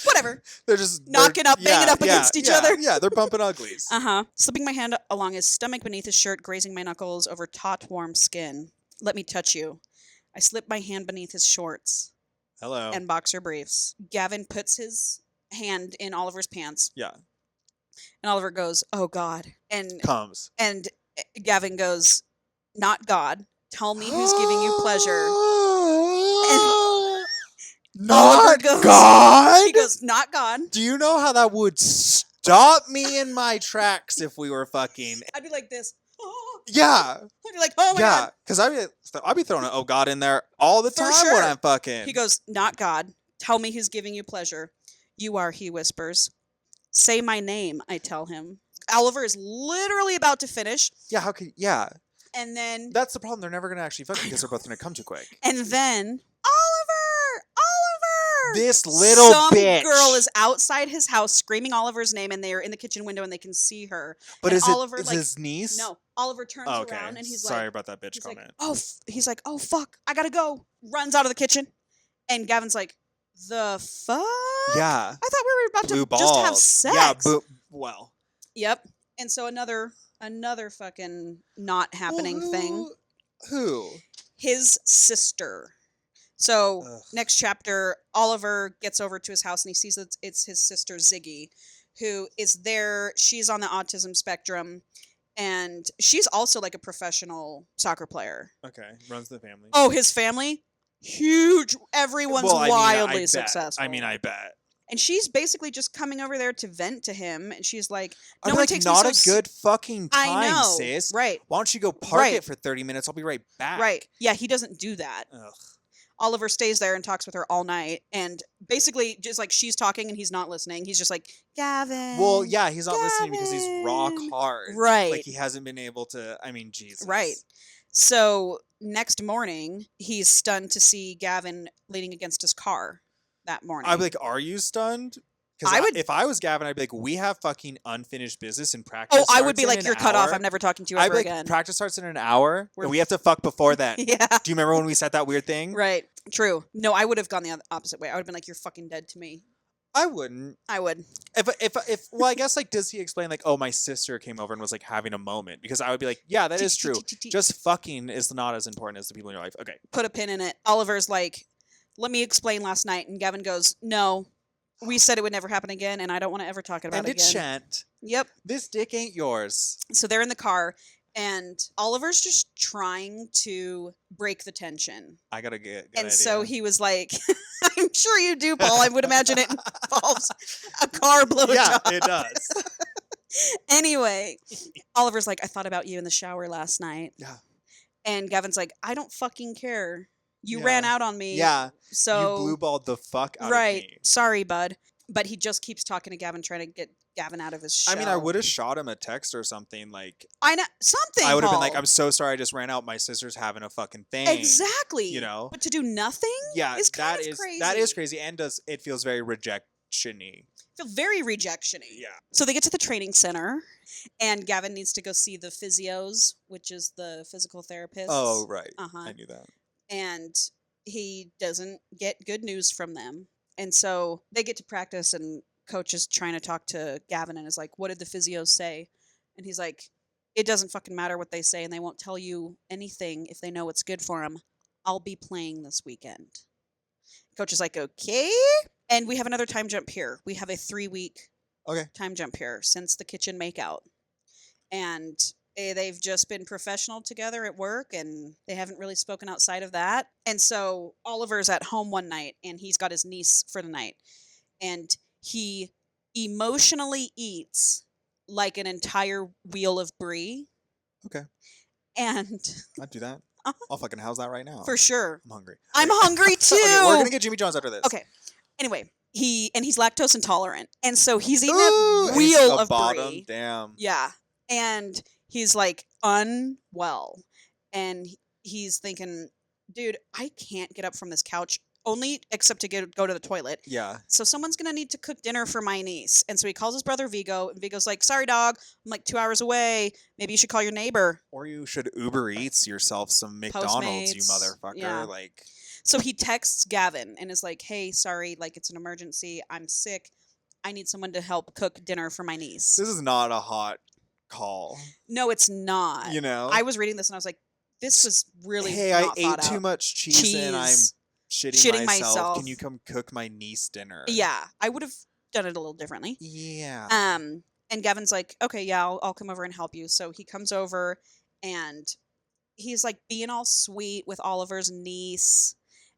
whatever. They're just banging up against each other. Yeah, they're bumping uglies. Slipping my hand along his stomach beneath his shirt, grazing my knuckles over taut, warm skin. Let me touch you. I slip my hand beneath his shorts. Hello. And boxer briefs. Gavin puts his hand in Oliver's pants. Yeah. And Oliver goes, oh God. And comes. And Gavin goes, not God. Tell me who's giving you pleasure. Not God? He goes, not God. Do you know how that would stop me in my tracks if we were fucking? I'd be like this. Yeah. I'd be like, oh my God. Because I'd be throwing an oh God in there all the time when I'm fucking. He goes, not God. Tell me who's giving you pleasure. You are, he whispers. Say my name, I tell him. Oliver is literally about to finish. Yeah, how could, yeah. And then. That's the problem. They're never going to actually fuck because they're both going to come too quick. And then. Oliver! This little bitch. Some girl is outside his house screaming Oliver's name, and they are in the kitchen window and they can see her. But and is Oliver, it his niece? No. Oliver turns around and he's sorry about that bitch comment. He's like, oh fuck, I gotta go. Runs out of the kitchen. And Gavin's like, the fuck? Yeah. I thought we were about to just have sex. Yeah, but, well. Yep. And so another fucking not happening thing. Who? His sister. So next chapter, Oliver gets over to his house and he sees that it's his sister Ziggy, who is there. She's on the autism spectrum, and she's also like a professional soccer player. Okay, runs the family. Oh, his family? Huge. Everyone's wildly successful. I bet. And she's basically just coming over there to vent to him, and she's like, "No one takes not a good fucking time, I know, sis. Right? Why don't you go park it for 30 minutes? I'll be right back." Right? Yeah, he doesn't do that. Ugh. Oliver stays there and talks with her all night, and basically just like she's talking and he's not listening. He's just like, Gavin. Well, yeah, he's not listening because he's rock hard. Right. Like he hasn't been able to. I mean, Jesus. Right. So next morning, he's stunned to see Gavin leaning against his car that morning. I'd be like, "Are you stunned?" Because if I was Gavin, I'd be like, we have fucking unfinished business in practice. Oh, I would be like, you're cut off. I'm never talking to you ever again. Practice starts in an hour, and we have to fuck before then. Yeah. Do you remember when we said that weird thing? Right. True. No, I would have gone the opposite way. I would have been like, you're fucking dead to me. I wouldn't. I would. If well, I guess does he explain oh, my sister came over and was having a moment? Because I would be like, yeah, that is true. Just fucking is not as important as the people in your life. Okay. Put a pin in it. Oliver's like, let me explain last night, and Gavin goes, no. we said it would never happen again, and I don't want to ever talk about And it it again. shan't. Yep. This dick ain't yours. So they're in the car, and Oliver's just trying to break the tension. I got a good And idea. so he was like, I'm sure you do, Paul. I would imagine it involves a car blowjob. Yeah, it does. Anyway, Oliver's like, I thought about you in the shower last night. Yeah. And Gavin's like, I don't fucking care. You Yeah. ran out on me. Yeah. So You blue balled the fuck out right. of me. Sorry, bud. But he just keeps talking to Gavin, trying to get Gavin out of his shell. I mean, I would have shot him a text or something. Like, I know something. I would have been Paul. like, I'm so sorry, I just ran out. My sister's having a fucking thing. Exactly. You know? But to do nothing? Yeah, is kind of crazy. crazy. That is crazy, and it feels very rejection-y. Feel very rejection-y. Yeah. So they get to the training center, and Gavin needs to go see the physios, which is the physical therapists. Oh, right. Uh-huh. I knew that. And he doesn't get good news from them. And so they get to practice, and coach is trying to talk to Gavin and is like, what did the physios say? And he's like, it doesn't fucking matter what they say, and they won't tell you anything if they know what's good for them. I'll be playing this weekend. Coach is like, okay. And we have another time jump here. We have a 3-week Okay. time jump here since the kitchen makeout. And they've just been professional together at work, and they haven't really spoken outside of that. And so Oliver's at home one night, and he's got his niece for the night. And he emotionally eats like an entire wheel of brie. Okay. And I'd do that. I'll fucking house that right now. for sure. I'm hungry. I'm Okay. hungry too. Okay, we're gonna get Jimmy John's after this. Okay. Anyway, he's lactose intolerant, and so he's eating Ooh, a and wheel a of bottom. brie. Damn. Yeah, and he's like unwell, and he's thinking, dude, I can't get up from this couch, only except to go to the toilet. Yeah. So someone's gonna need to cook dinner for my niece. And so he calls his brother Vigo, and Vigo's like, sorry, dog, I'm like 2 hours away. Maybe you should call your neighbor. Or you should Uber Eats yourself some McDonald's, you Postmates, motherfucker. yeah. Like, So he texts Gavin and is like, hey, sorry, like it's an emergency. I'm sick. I need someone to help cook dinner for my niece. this is not a hot call. No, it's not. You know? I was reading this and I was like, this was really Hey, I not ate thought too out. much cheese and I'm Cheese. shitting Shitting myself. myself. Can you come cook my niece dinner? Yeah, I would have done it a little differently. Yeah. And Gavin's like, okay, yeah, I'll come over and help you. So he comes over and he's like being all sweet with Oliver's niece.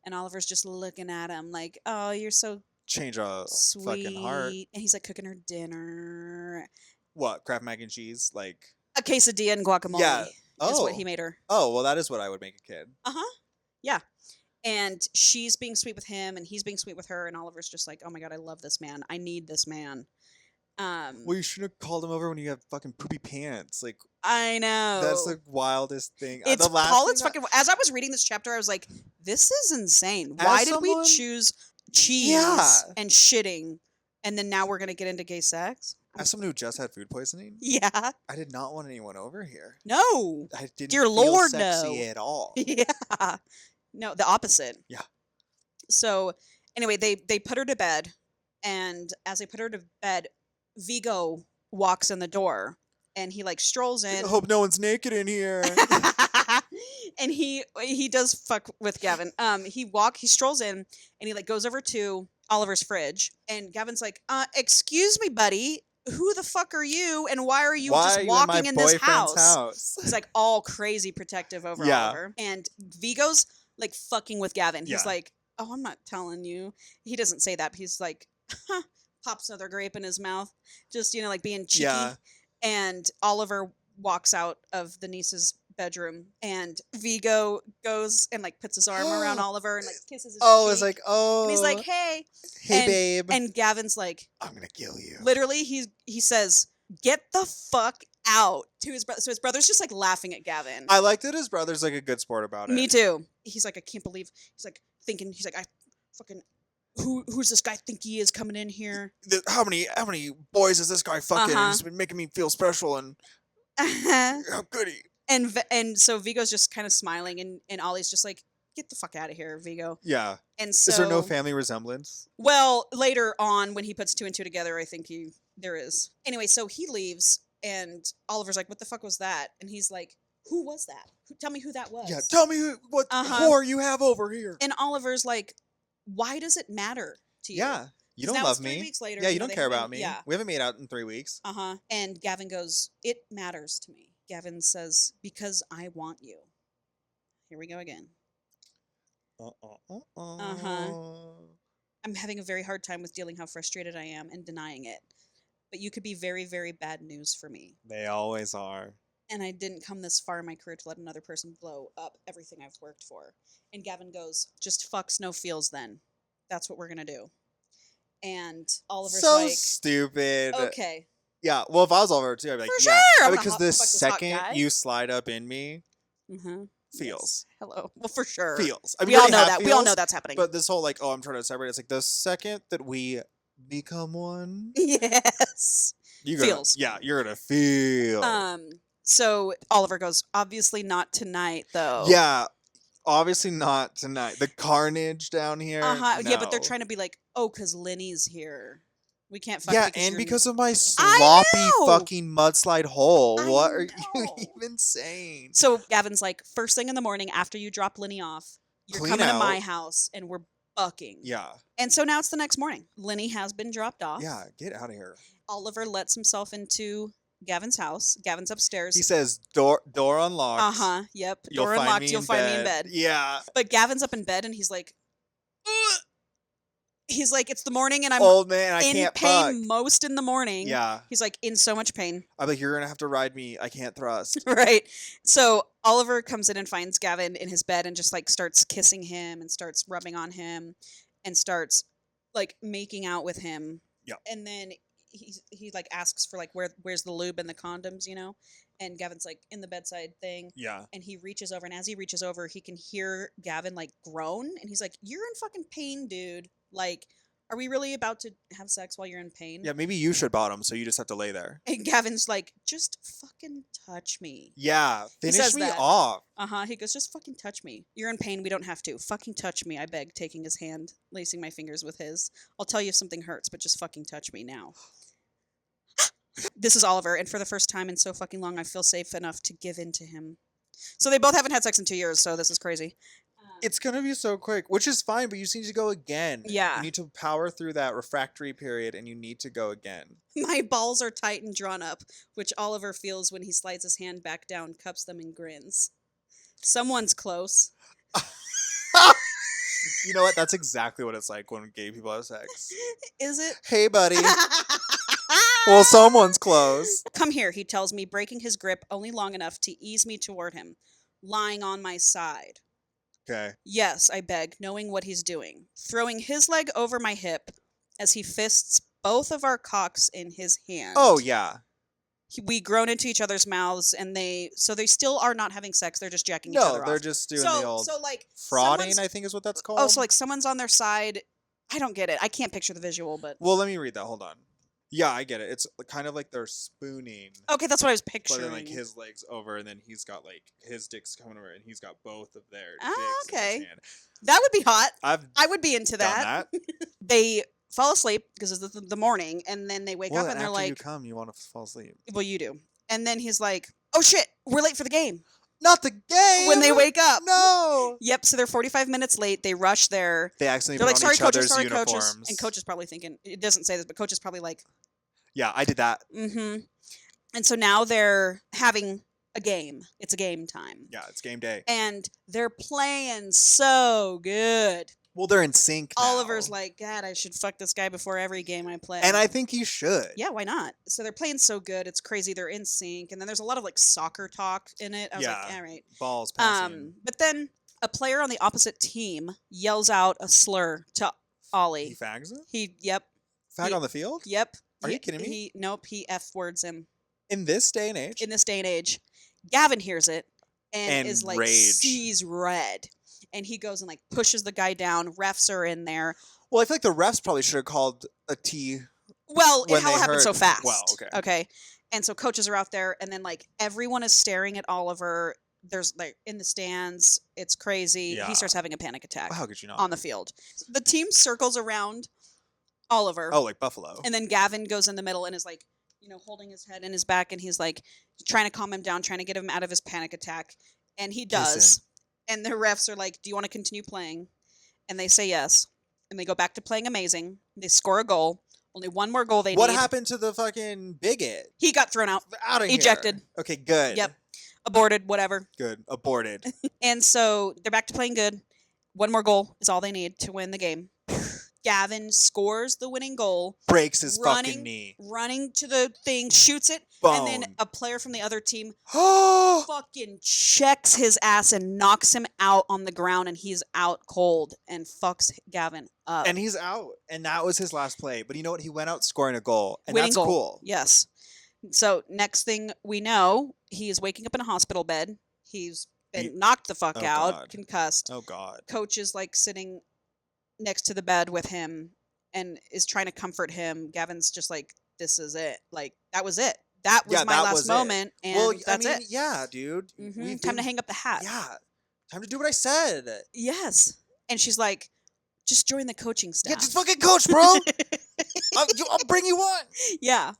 And Oliver's just looking at him like, oh, you're so Change a sweet. fucking heart. And he's like cooking her dinner. What? Kraft mac and cheese? Like, A quesadilla and guacamole Yeah. is Oh. what he made her. Oh, well, that is what I would make a kid. Uh-huh. Yeah. And she's being sweet with him, and he's being sweet with her, and Oliver's just like, oh my god, I love this man. I need this man. Well, you shouldn't have called him over when you have fucking poopy pants. Like, I know. that's the wildest thing. It's the last Paul, thing it's that- fucking as I was reading this chapter, I was like, this is insane. As Why did we someone- choose cheese Yeah. and shitting, and then now we're gonna get into gay sex? As someone who just had food poisoning, Yeah. I did not want anyone over here. No. I didn't Dear feel Lord, sexy no. at all. Yeah. No, the opposite. Yeah. So anyway, they put her to bed, and as they put her to bed, Vigo walks in the door, and he like strolls in. I hope no one's naked in here. And he does fuck with Gavin. He strolls in, and he like goes over to Oliver's fridge, and Gavin's like, excuse me, buddy, who the fuck are you, and why are you Why just are you walking my in this boyfriend's house? He's like all crazy protective over Yeah. Oliver, and Vigo's like fucking with Gavin. He's Yeah. like, oh, I'm not telling you. He doesn't say that, but he's like, pops another grape in his mouth, just like being cheeky. Yeah. And Oliver walks out of the niece's bedroom, and Vigo goes and like puts his arm around Oliver and like kisses his Oh, cheek. it's like, oh. And he's like, hey. hey, and- babe. And Gavin's like, I'm going to kill you. literally, he says, get the fuck out to his brother. So his brother's just like laughing at Gavin. I like that his brother's like a good sport about it. Me too. He's like, I can't believe. He's like thinking. He's like, I fucking. Who's this guy think he is coming in here? How many boys is this guy fucking? Uh-huh. He's been making me feel special and and how goody. so Vigo's just kind of smiling, and Ollie's just like, get the fuck out of here, Vigo. Yeah. And so, Is there no family resemblance? well, later on when he puts two and two together, I think there is. Anyway, so he leaves, and Oliver's like, what the fuck was that? And he's like, who was that? Tell me who that was. Yeah. Tell me what Uh-huh. whore you have over here. And Oliver's like, why does it matter to you? Yeah. You 'Cause don't now love it's 3 me. weeks later, Yeah, you you know, don't they care haven't- about me. yeah. We haven't made out in 3 weeks. And Gavin goes, "It matters to me." Gavin says, "Because I want you." Here we go again. I'm having a very hard time with dealing how frustrated I am and denying it. But you could be very, very bad news for me. They always are. And I didn't come this far in my career to let another person blow up everything I've worked for. And Gavin goes, "Just fucks, no feels then. That's what we're going to do." And Oliver's So like, stupid. "Okay." Yeah, well, if I was Oliver too, I'd be like, For yeah. sure! I'm gonna Because fuck the this hot second guy. you slide up in me, Mm-hmm. feels. Yes. Hello. Well, for sure. Feels. I mean, We all already know have that. We all know feels, that's happening. But this whole, like, oh, I'm trying to separate, it's like the second that we become one, Yes. you're Feels. you're gonna feel. So Oliver goes, "Obviously not tonight, though." Yeah, obviously not tonight. The carnage down here. Yeah, but they're no. trying to be like, "Oh, because Lenny's here. We can't fuck Yeah, because and you're because of my sloppy know! fucking mudslide hole. I What are you know. even saying? So Gavin's like, "First thing in the morning after you drop Lenny off, you're Clean coming to my out. house and we're bucking." Yeah. And so now it's the next morning. Lenny has been dropped off. Yeah, get out of here. Oliver lets himself into Gavin's house. Gavin's upstairs. He says, door unlocked. Yep. You'll Door find unlocked. me You'll in find me in bed. bed. Yeah. But Gavin's up in bed and he's like, "Ugh." He's like, "It's the morning and I'm Old man, I in can't pain fuck. most in the morning." Yeah. He's like, in so much pain. I'm like, you're gonna have to ride me. I can't thrust. Right. So Oliver comes in and finds Gavin in his bed and just like starts kissing him and starts rubbing on him and starts like making out with him. Yeah. And then he like asks for like where's the lube and the condoms, you know? And Gavin's like in the bedside thing. Yeah. And he reaches over, and as he reaches over, he can hear Gavin like groan, and he's like, "You're in fucking pain, dude. Like, are we really about to have sex while you're in pain?" Yeah, maybe you should bottom, so you just have to lay there. And Gavin's like, "Just fucking touch me." Yeah, He finish says me that. off. He goes, "Just fucking touch me. You're in pain. We don't have to. Fucking touch me," I beg, taking his hand, lacing my fingers with his. "I'll tell you if something hurts, but just fucking touch me now." This is Oliver, and for the first time in so fucking long, I feel safe enough to give in to him. So they both haven't had sex in 2 years, so this is crazy. It's gonna be so quick, which is fine, but you need to go again. Yeah. You need to power through that refractory period, and you need to go again. My balls are tight and drawn up, which Oliver feels when he slides his hand back down, cups them, and grins. Someone's close. You know what? That's exactly what it's like when gay people have sex. Is it? Hey, buddy. Well, someone's close. "Come here," he tells me, breaking his grip only long enough to ease me toward him, lying on my side. Okay. "Yes," I beg, knowing what he's doing, throwing his leg over my hip as he fists both of our cocks in his hand. Oh, yeah. We groan into each other's mouths, and they still are not having sex. They're just jacking each other No, off. they're just doing the old like frauding, someone's- I think is what that's called. Oh, so like someone's on their side. I don't get it. I can't picture the visual, but Well, let me read that. Hold on. Yeah, I get it. It's kind of like they're spooning. okay, that's what I was But picturing. then, like, his legs over, and then he's got, like, his dick's coming over, and he's got both of their Ah, dicks in okay. his hand. That would be hot. I've I would be into done that. that. They fall asleep because it's the morning, and then they wake Well, up then and they're after you like, come, you want to fall asleep. "Well, you do." And then he's like, "Oh shit, we're late for the game." Not the game! When they wake up. No! Yep, so they're 45 minutes late. They rush there. They accidentally They're put like, on "Sorry, each coaches, other's sorry, uniforms. coaches." And coach is probably thinking, it doesn't say this, but coach is probably like, Yeah, I did that. mm-hmm. And so now they're having a game. It's a game time. Yeah, it's game day. And they're playing so good. Well, they're in sync now. Oliver's like, "God, I should fuck this guy before every game I play." And I think he should. Yeah, why not? So they're playing so good. It's crazy. They're in sync. And then there's a lot of like soccer talk in it. I was like, Yeah. all right. Balls passing. But then a player on the opposite team yells out a slur to He Ollie. fags it? Yep. Fag He- on the field? Yep. Are you kidding me? Nope, he F words him In this day and age? in this day and age. Gavin hears it and is like, rage. sees red. And he goes and like pushes the guy down. Refs are in there. Well, I feel like the refs probably should have called a T. Well, it When all they happened so heard- fast. well, okay. Okay. And so coaches are out there, and then like everyone is staring at Oliver. There's like in the stands. It's crazy. Yeah. He starts having a panic attack How could you not? on the field. The team circles around Oliver. Oh, like Buffalo. And then Gavin goes in the middle and is like, holding his head in his back, and he's like trying to calm him down, trying to get him out of his panic attack. And he Kiss does. And the refs are like, "Do you want to continue playing?" And they say yes. and they go back to playing amazing. They score a goal. Only one more goal they What need. happened to the fucking bigot? He got thrown out. Out of here. Ejected. Okay, good. Yep. Aborted, whatever. Good. Aborted. And so they're back to playing good. One more goal is all they need to win the game. Gavin scores the winning goal. Breaks his fucking knee. Running to the thing, shoots it, Bone. and then a player from the other team fucking checks his ass and knocks him out on the ground, and he's out cold and fucks Gavin up. And he's out. And that was his last play. But you know what? He went out scoring a goal. And Winning that's goal. cool. Yes. So next thing we know, he is waking up in a hospital bed. He's been knocked the fuck out, God. concussed. Oh, God. Coach is like sitting next to the bed with him and is trying to comfort him. Gavin's just like, this is it. Like, that was it. That was my last moment. And that's it. Yeah, dude. Mm-hmm. Time to hang up the hat. Yeah. Time to do what I said. Yes. And she's like, just join the coaching staff. Yeah, just fucking coach, bro. I'll bring you on. Yeah.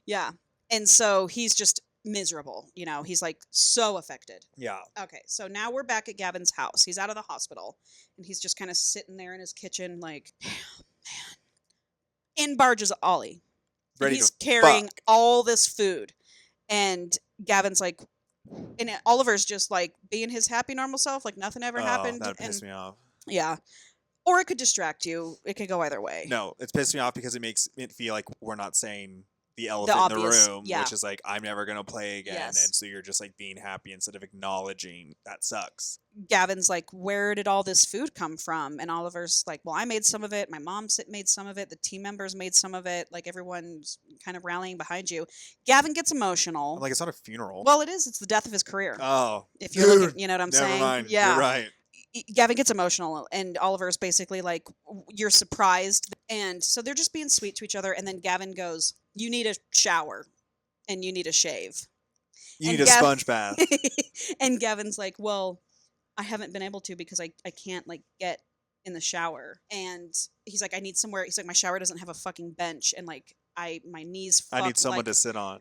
Yeah. And so he's just miserable. You know, he's like so affected. Yeah. Okay. So now we're back at Gavin's house. He's out of the hospital and he's just kind of sitting there in his kitchen like, man. In barges Ollie. Ready he's to carrying fuck. all this food. And Gavin's like, and Oliver's just like being his happy, normal self, like nothing ever happened. That pissed me off. Yeah. Or it could distract you. It could go either way. No, it's pissed me off because it makes it feel like we're not saying the elephant in obvious, the room, yeah. which is like, I'm never going to play again. Yes. And so you're just like being happy instead of acknowledging that sucks. Gavin's like, where did all this food come from? And Oliver's like, well, I made some of it. My mom made some of it. The team members made some of it. Like, everyone's kind of rallying behind you. Gavin gets emotional. I'm like, it's not a funeral. Well, it is. It's the death of his career. Oh. If you're looking, you know what I'm Never saying? mind. Yeah. You're right. Gavin gets emotional, and Oliver's basically like, you're surprised. And so they're just being sweet to each other. And then Gavin goes, you need a shower and you need a shave. You need a sponge bath. And Gavin's like, well, I haven't been able to because I can't like get in the shower. And he's like, I need somewhere. He's like, my shower doesn't have a fucking bench. And like, my knees fuck, I need someone like... to sit on.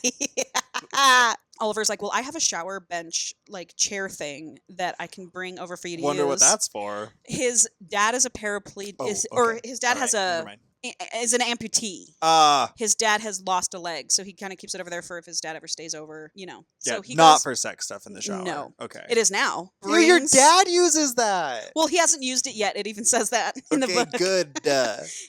Yeah. Oliver's like, well, I have a shower bench, like chair thing that I can bring over for you to Wonder use. what that's for. His dad is a paraplegic, or his dad has is an amputee. His dad has lost a leg, so he kind of keeps it over there for if his dad ever stays over, you know. Yeah, so he not goes, for sex stuff in the shower. No. Okay. It is now. Your dad uses that. Well, he hasn't used it yet. It even says that in the book. Good.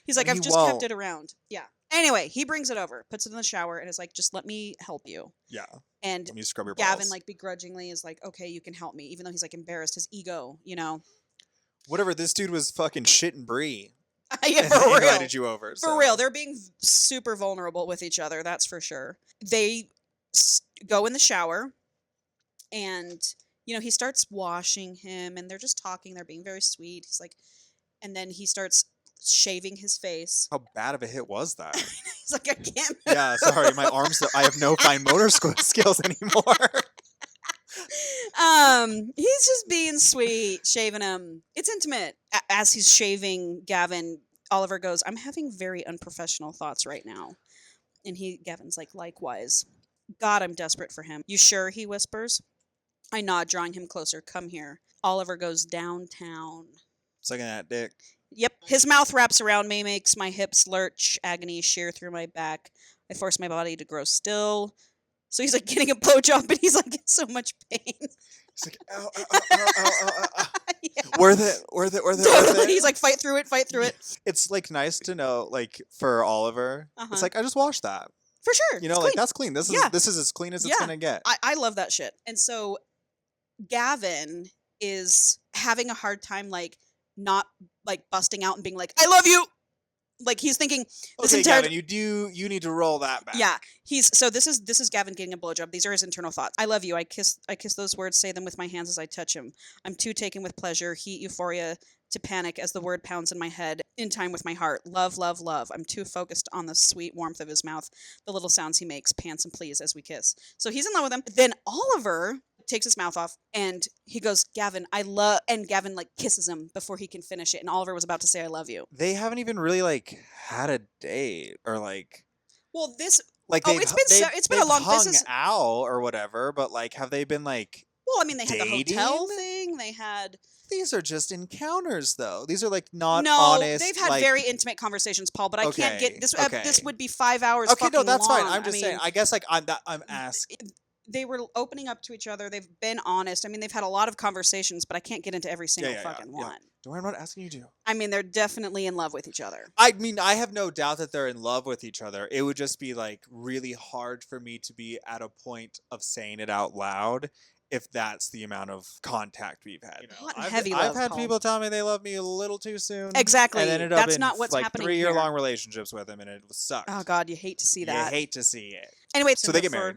He's like, I've just kept it around. Yeah. Anyway, he brings it over, puts it in the shower, and is like, just let me help you. Yeah. And let me scrub your Gavin, balls. like, begrudgingly is like, okay, you can help me, even though he's like embarrassed, his ego, you know. Whatever, this dude was fucking shitting brie. Yeah, for real. Invited you over. For real. They're being super vulnerable with each other, that's for sure. They go in the shower, and, you know, he starts washing him, and they're just talking. They're being very sweet. He's like, and then he starts shaving his face. How bad of a hit was that? He's like, I can't. Yeah, sorry, my arms. I have no fine motor skills anymore. He's just being sweet, shaving him. It's intimate. As he's shaving Gavin, Oliver goes, I'm having very unprofessional thoughts right now. And Gavin's like, likewise. God, I'm desperate for him. You sure? He whispers. I nod, drawing him closer. Come here. Oliver goes downtown. Sucking that dick. Yep. His mouth wraps around me, makes my hips lurch, agony shear through my back. I force my body to grow still. So he's like getting a blowjob, and he's like in so much pain. He's like, ow, ow, ow, ow, ow, ow, ow. Yeah. Worth it. He's like, fight through it. It's like nice to know, like for Oliver, it's like, I just washed that. For sure. You know, like that's clean. This is as clean as it's gonna get. I love that shit. And so Gavin is having a hard time, like, not like busting out and being like, I love you. Like, he's thinking this entire Gavin, you need to roll that back. Yeah. This is Gavin getting a blowjob. These are his internal thoughts. I love you. I kiss those words, say them with my hands as I touch him. I'm too taken with pleasure, heat, euphoria to panic as the word pounds in my head, in time with my heart. Love, love, love. I'm too focused on the sweet warmth of his mouth, the little sounds he makes, pants and please as we kiss. So he's in love with him. Then Oliver takes his mouth off and he goes, Gavin, and Gavin like kisses him before he can finish it. And Oliver was about to say, I love you. They haven't even really like had a date or like. Well, this like it's been a long hung out or whatever, but like have they been like? Well, I mean, they had dating? the hotel thing. thing. They had These are just encounters, though. These are like not no. honest. They've had like, very intimate conversations, Paul. But I can't get this. okay. This would be 5 hours. Okay, no, fucking that's long. fine. I'm just saying. I guess like I'm asking. They were opening up to each other. They've been honest. I mean, they've had a lot of conversations, but I can't get into every single fucking one. Don't worry, I'm not asking you to. I mean, they're definitely in love with each other. I mean, I have no doubt that they're in love with each other. It would just be like really hard for me to be at a point of saying it out loud if that's the amount of contact we've had. Hot and I've, heavy I've love, had Paul. people tell me they love me a little too soon. Exactly. And ended up That's in not what's like happening 3-year-long relationships with him, and it sucked. Oh God, you hate to see that. You hate to see it. Anyway, So they get married.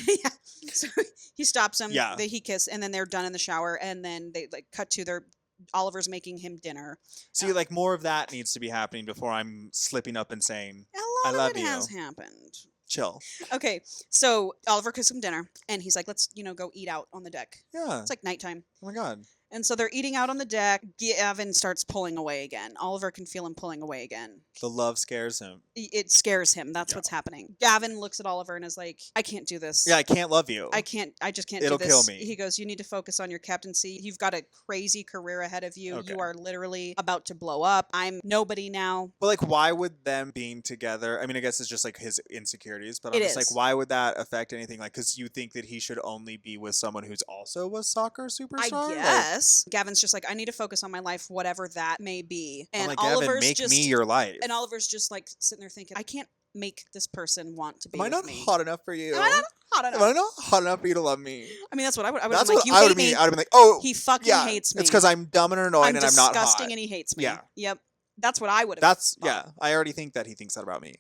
Yeah. So he stops him. Yeah. He kiss, and then they're done in the shower, and then they like cut to their Oliver's making him dinner. See, like more of that needs to be happening before I'm slipping up and saying, A lot I love of it you. has happened. Chill. Okay, so Oliver cooks him dinner, and he's like, "Let's go eat out on the deck." Yeah. It's like nighttime. Oh my God. And so they're eating out on the deck. Gavin starts pulling away again. Oliver can feel him pulling away again. The love scares him. It scares him. That's what's happening. Gavin looks at Oliver and is like, I can't do this. Yeah, I can't love you. I just can't It'll do this. kill me. He goes, you need to focus on your captaincy. You've got a crazy career ahead of you. Okay. You are literally about to blow up. I'm nobody now. But like, why would them being together? I mean, I guess it's just like his insecurities, but I'm just like, why would that affect anything? Like, because you think that he should only be with someone who's also a soccer superstar? I guess. Gavin's just like, I need to focus on my life, whatever that may be. I'm And like, Gavin, Oliver's make just me your life. And Oliver's just like sitting there thinking, I can't make this person want to be Am I with not me. hot enough for you? Am I not hot enough? Am I not hot enough for you to love me? I mean, that's what I would. I would That's have been what like, you I would hate have me. been. I would have been like, oh, He fucking yeah, hates me. it's because I'm dumb and annoying and I'm not hot. disgusting and he hates me. Yeah. Yep. That's what I would have. That's I already think that he thinks that about me.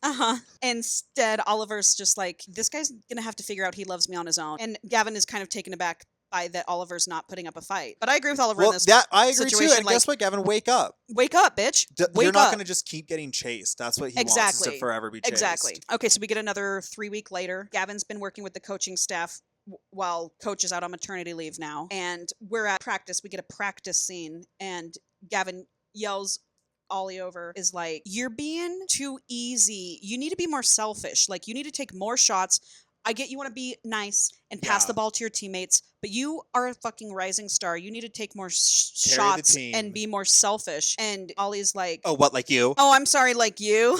Instead, Oliver's just like, this guy's gonna have to figure out he loves me on his own. And Gavin is kind of taken aback by that Oliver's not putting up a fight. But I agree with Oliver in this I agree too. situation. And guess what, Gavin? Wake up. Wake up, bitch. You're not up. going to just keep getting chased. That's what he wants is to Exactly. forever be chased. Exactly. Okay, so we get another 3 week later. Gavin's been working with the coaching staff while Coach is out on maternity leave now. And we're at practice. We get a practice scene. And Gavin yells Ollie over, is like, you're being too easy. You need to be more selfish. Like, you need to take more shots. I get you want to be nice and pass the ball to your teammates, but you are a fucking rising star. You need to take more shots and be more selfish. And Ollie's like, oh, what, like you? Oh, I'm sorry, like you?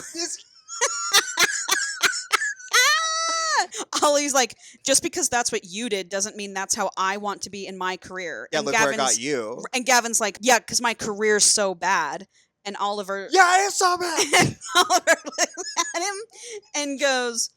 Ollie's like, just because that's what you did doesn't mean that's how I want to be in my career. Yeah, and look where I got you. And Gavin's like, yeah, because my career's so bad. And Oliver... Yeah, it's so bad. Oliver looks at him and goes...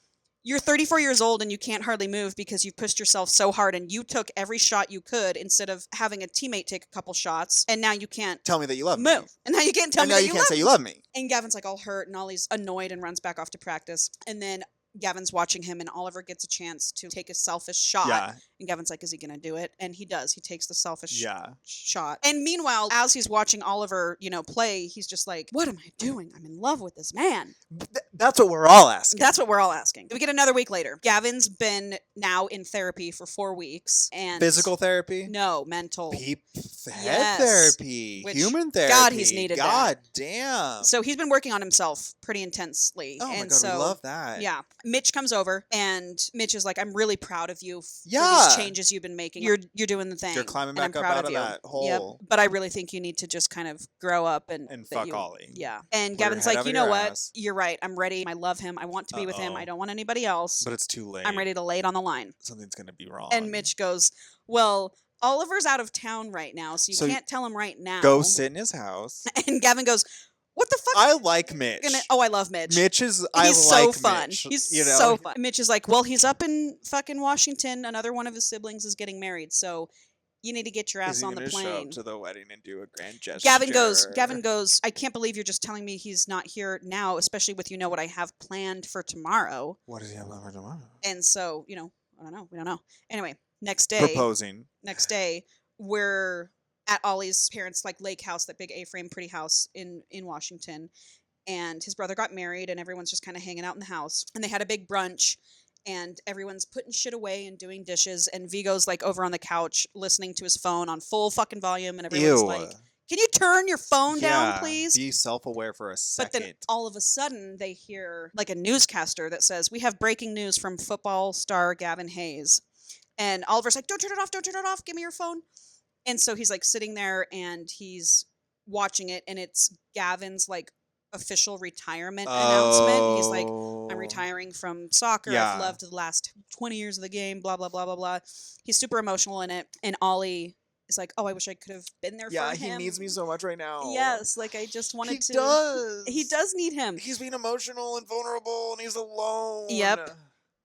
You're 34 years old and you can't hardly move because you've pushed yourself so hard and you took every shot you could instead of having a teammate take a couple shots, and now you can't tell me that you love move. me. And now you can't tell me that you can't say you love me. And Gavin's like all hurt and Ollie's annoyed and runs back off to practice. And then Gavin's watching him and Oliver gets a chance to take a selfish shot. Yeah. And Gavin's like, is he going to do it? And he does. He takes the selfish shot. And meanwhile, as he's watching Oliver, play, he's just like, what am I doing? I'm in love with this man. That's what we're all asking. That's what we're all asking. We get another week later. Gavin's been now in therapy for 4 weeks. And physical therapy? No, mental. Head therapy. Human therapy. God, he's needed God that. damn. So he's been working on himself pretty intensely. Oh my and God, we love that. Yeah. Mitch comes over and Mitch is like, I'm really proud of you for these changes you've been making. You're doing the thing. You're climbing back up out of that hole. Yep. But I really think you need to just kind of grow up and fuck Ollie. Yeah. And Put your Gavin's head like, out you of know your what? ass. You're right. I'm ready. I love him. I want to be with him. I don't want anybody else. But it's too late. I'm ready to lay it on the line. Something's going to be wrong. And Mitch goes, well, Oliver's out of town right now, so you can't tell him right now. Go sit in his house. And Gavin goes, what the fuck? I like Mitch. I love Mitch. He's so fun. Mitch, He's so fun. Mitch is like, well, he's up in fucking Washington. Another one of his siblings is getting married, so you need to get your ass on the plane. Show up to the wedding and do a grand gesture. Gavin goes, I can't believe you're just telling me he's not here now, especially with what I have planned for tomorrow. What does he have for tomorrow? And so, I don't know. We don't know. Anyway, next day. Proposing. Next day, we're at Ollie's parents' lake house, that big A-frame pretty house in Washington. And his brother got married and everyone's just kind of hanging out in the house. And they had a big brunch. And everyone's putting shit away and doing dishes. And Vigo's over on the couch listening to his phone on full fucking volume. And everyone's like, can you turn your phone down, please? Be self-aware for a second. But then all of a sudden they hear a newscaster that says, we have breaking news from football star Gavin Hayes. And Oliver's like, don't turn it off. Don't turn it off. Give me your phone. And so he's like sitting there and he's watching it, and it's Gavin's like official retirement announcement. He's like, I'm retiring from soccer. Yeah. I've loved the last 20 years of the game, blah, blah, blah, blah, blah. He's super emotional in it. And Ollie is like, oh, I wish I could have been there for him. Yeah, he needs me so much right now. Yes, like I just wanted He to. does. He does need him. He's being emotional and vulnerable, and he's alone. Yep.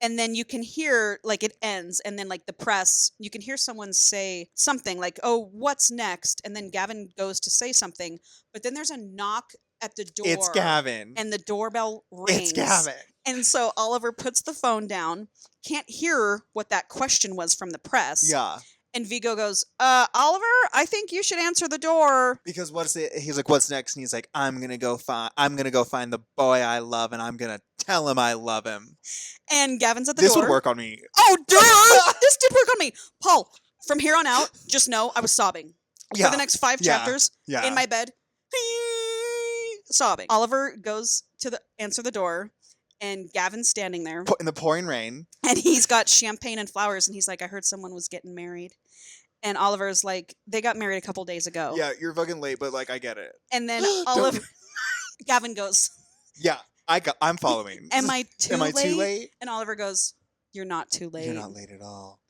And then you can hear, like, it ends, and then, like, the press, you can hear someone say something like, oh, what's next? And then Gavin goes to say something, but then there's a knock at the door. It's Gavin. And the doorbell rings. It's Gavin. And so Oliver puts the phone down, can't hear what that question was from the press. Yeah. And Vigo goes, Oliver, I think you should answer the door. Because he's like, what's next? And he's like, I'm gonna go find the boy I love, and I'm gonna tell him I love him. And Gavin's at the This door. would work on me. Oh, dude! This did work on me. Paul, from here on out, just know I was sobbing. Yeah. For the next 5 chapters, Yeah. in my bed, sobbing. Oliver goes to answer the door, and Gavin's standing there. In the pouring rain. And he's got champagne and flowers, and he's like, I heard someone was getting married. And Oliver's like, they got married a couple days ago. Yeah, you're fucking late, but like I get it. And then Oliver, Gavin goes, yeah, I'm following. Am I too too late? And Oliver goes, you're not too late. You're not late at all.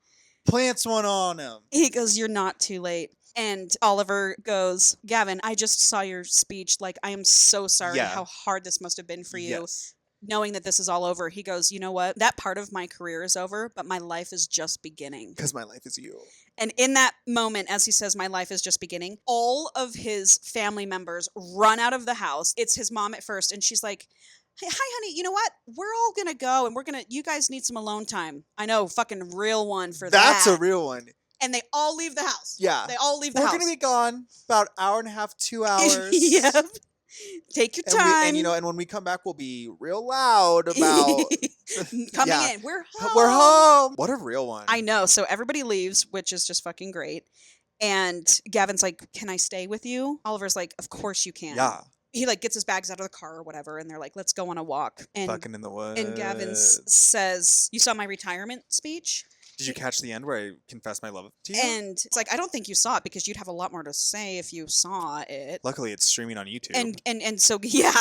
Plants one on him. He goes, you're not too late. And Oliver goes, Gavin, I just saw your speech. Like, I am so sorry how hard this must have been for you. Yes. Knowing that this is all over. He goes, you know what? That part of my career is over, but my life is just beginning. Because my life is you. And in that moment, as he says, my life is just beginning, all of his family members run out of the house. It's his mom at first, and she's like, hey, hi, honey, you know what? We're all going to go, and you guys need some alone time. I know, fucking real one for that. That's a real one. And they all leave the house. Yeah. They all leave the house. We're going to be gone about an hour and a half, 2 hours. Yep. Take your time. And when we come back, we'll be real loud about coming in. We're home. We're home. What a real one. I know. So everybody leaves, which is just fucking great. And Gavin's like, can I stay with you? Oliver's like, of course you can. Yeah. He like gets his bags out of the car or whatever, and they're like, let's go on a walk. And fucking in the woods. And Gavin says, you saw my retirement speech? Did you catch the end where I confessed my love to you? And it's like, I don't think you saw it because you'd have a lot more to say if you saw it. Luckily, it's streaming on YouTube. And so, yeah.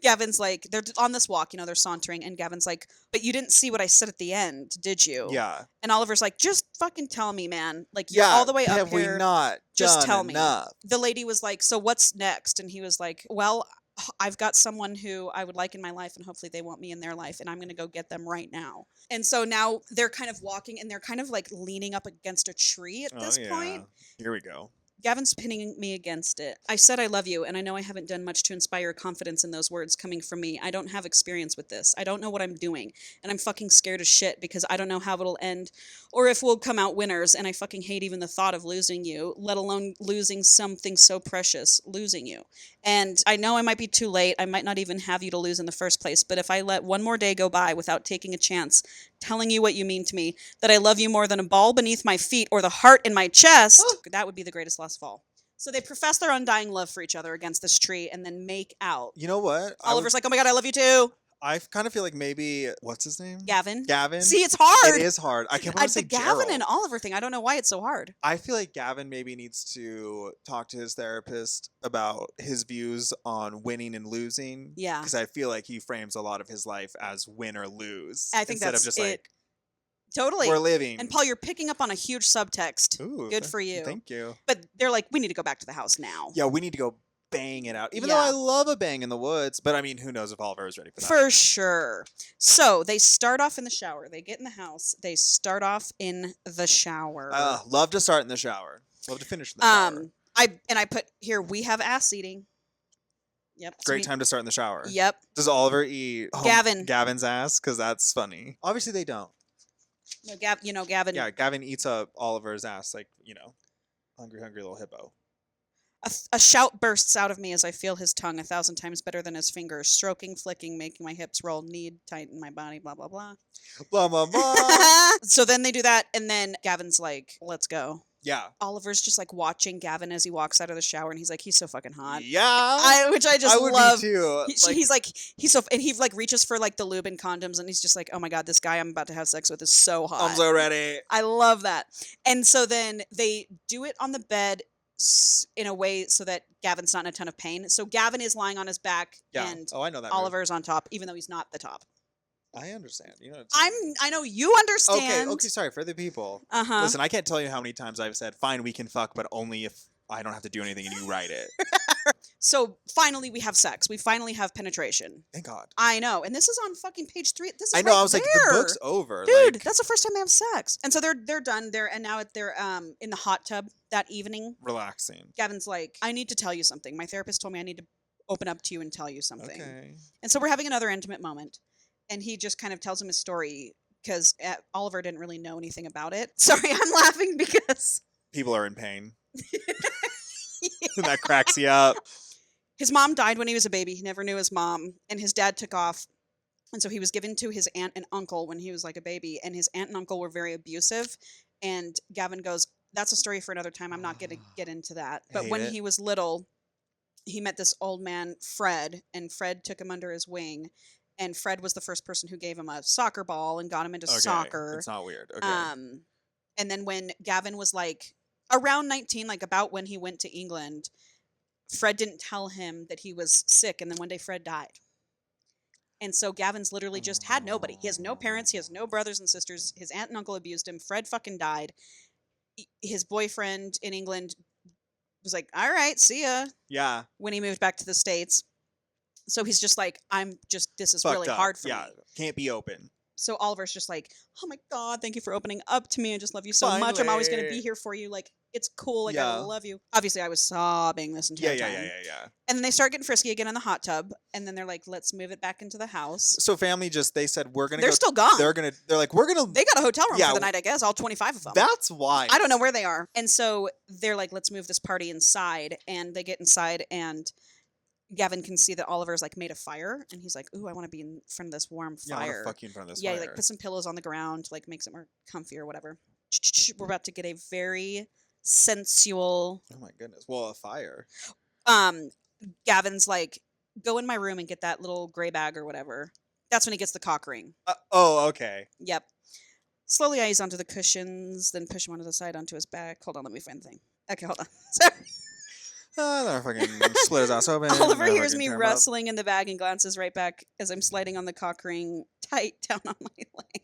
Gavin's like, they're on this walk, they're sauntering, and Gavin's like, but you didn't see what I said at the end, did you? Yeah. And Oliver's like, just fucking tell me, man. Like, you're all the way up have here. We not just done tell enough? me. The lady was like, so what's next? And he was like, well, I've got someone who I would like in my life, and hopefully they want me in their life, and I'm going to go get them right now. And so now they're kind of walking, and they're kind of like leaning up against a tree at this point. Here we go. Gavin's pinning me against it. I said I love you, and I know I haven't done much to inspire confidence in those words coming from me. I don't have experience with this. I don't know what I'm doing, and I'm fucking scared as shit because I don't know how it'll end or if we'll come out winners, and I fucking hate even the thought of losing you, let alone losing something so precious, losing you. And I know I might be too late. I might not even have you to lose in the first place, but if I let one more day go by without taking a chance, telling you what you mean to me, that I love you more than a ball beneath my feet or the heart in my chest, that would be the greatest loss of all. So they profess their undying love for each other against this tree and then make out. You know what? Oliver's like, oh my God, I love you too. I kind of feel like maybe, what's his name? Gavin. Gavin. See, it's hard. It is hard. I can't remember to say the Gavin Gerald. and Oliver thing. I don't know why it's so hard. I feel like Gavin maybe needs to talk to his therapist about his views on winning and losing. Yeah. Because I feel like he frames a lot of his life as win or lose. I think instead that's of just it. like, Totally. we're living. And Paul, you're picking up on a huge subtext. Ooh, good for you. Thank you. But they're like, we need to go back to the house now. Yeah, we need to go bang it out. Even though I love a bang in the woods. But I mean, who knows if Oliver is ready for that. For sure. So they start off in the shower. They get in the house. They start off in the shower. Love to start in the shower. Love to finish in the shower. I put here, we have ass eating. Yep. Great time to start in the shower. Yep. Does Oliver eat Gavin's ass? Because that's funny. Obviously they don't. No, Gavin. Yeah, Gavin eats up Oliver's ass like, hungry little hippo. A shout bursts out of me as I feel his tongue 1,000 times better than his fingers, stroking, flicking, making my hips roll, need, tighten my body, blah, blah, blah. Blah, blah, blah. So then they do that, and then Gavin's like, let's go. Yeah. Oliver's just like watching Gavin as he walks out of the shower, and he's like, he's so fucking hot. Yeah. Which I just I would love. be too. He's like, he's so, and he like reaches for like the lube and condoms, and he's just like, oh my god, this guy I'm about to have sex with is so hot. I'm so ready. I love that. And so then they do it on the bed in a way so that Gavin's not in a ton of pain. So Gavin is lying on his back, and I know that. Oliver's on top, even though he's not the top. I understand. You know. I know you understand. Okay. Sorry for the people. Uh-huh. Listen, I can't tell you how many times I've said, "Fine, we can fuck, but only if I don't have to do anything and you write it." So finally, we have sex. We finally have penetration. Thank God. I know, and this is on fucking page 3. This is I know. right I was like, there. the book's over, dude. like, That's the first time they have sex, and so they're done. And now they're in the hot tub that evening. relaxing. Gavin's like, I need to tell you something. My therapist told me I need to open up to you and tell you something. Okay. And so we're having another intimate moment, and he just kind of tells him his story because Oliver didn't really know anything about it. Sorry, I'm laughing because People are in pain. And that cracks you up. his mom died when he was a baby. He never knew his mom, and his dad took off. And so he was given to his aunt and uncle when he was like a baby, and his aunt and uncle were very abusive. And Gavin goes, that's a story for another time. I'm not going to get into that. But Hate when it. he was little, he met this old man, Fred, and Fred took him under his wing. And Fred was the first person who gave him a soccer ball and got him into Okay. soccer. It's not weird. Okay. And then when Gavin was like around 19, like about when he went to England, Fred didn't tell him that he was sick. And then one day Fred died. And so Gavin's literally just had nobody. He has no parents. He has no brothers and sisters. His aunt and uncle abused him. Fred fucking died. His boyfriend in England was like, all right, see ya. Yeah. When he moved back to the States. So he's just like, this is Fucked really up. hard for Yeah. me. Can't be open. So Oliver's just like, oh my God, thank you for opening up to me. I just love you so much. I'm always going to be Finally. here for you. Like, it's cool. Like, Yeah. I love you. Obviously, I was sobbing this entire time. Yeah. And then they start getting frisky again in the hot tub. And then they're like, let's move it back into the house. So family they said, we're going to They're still gone. They're like, we're going to. They got a hotel room Yeah, for the night, I guess. All 25 of them. That's why. I don't know where they are. And so they're like, let's move this party inside. And they get inside, and Gavin can see that Oliver's like made a fire, and he's like, ooh, I want to be in front of this warm Yeah, I fire. want to fuck you in front of this Yeah, fire. he like put some pillows on the ground, like makes it more comfy or whatever. We're about to get a very sensual. Oh my goodness. Well, a fire. Gavin's like, go in my room and get that little gray bag or whatever. That's when he gets the cock ring. Okay. Yep. Slowly eyes onto the cushions, then push him onto the side onto his back. Hold on, let me find the thing. Okay, hold on. Sorry. Then fucking split his ass open. Oliver then hears fucking me tear him up. rustling in the bag and glances right back as I'm sliding on the cock ring tight down on my leg.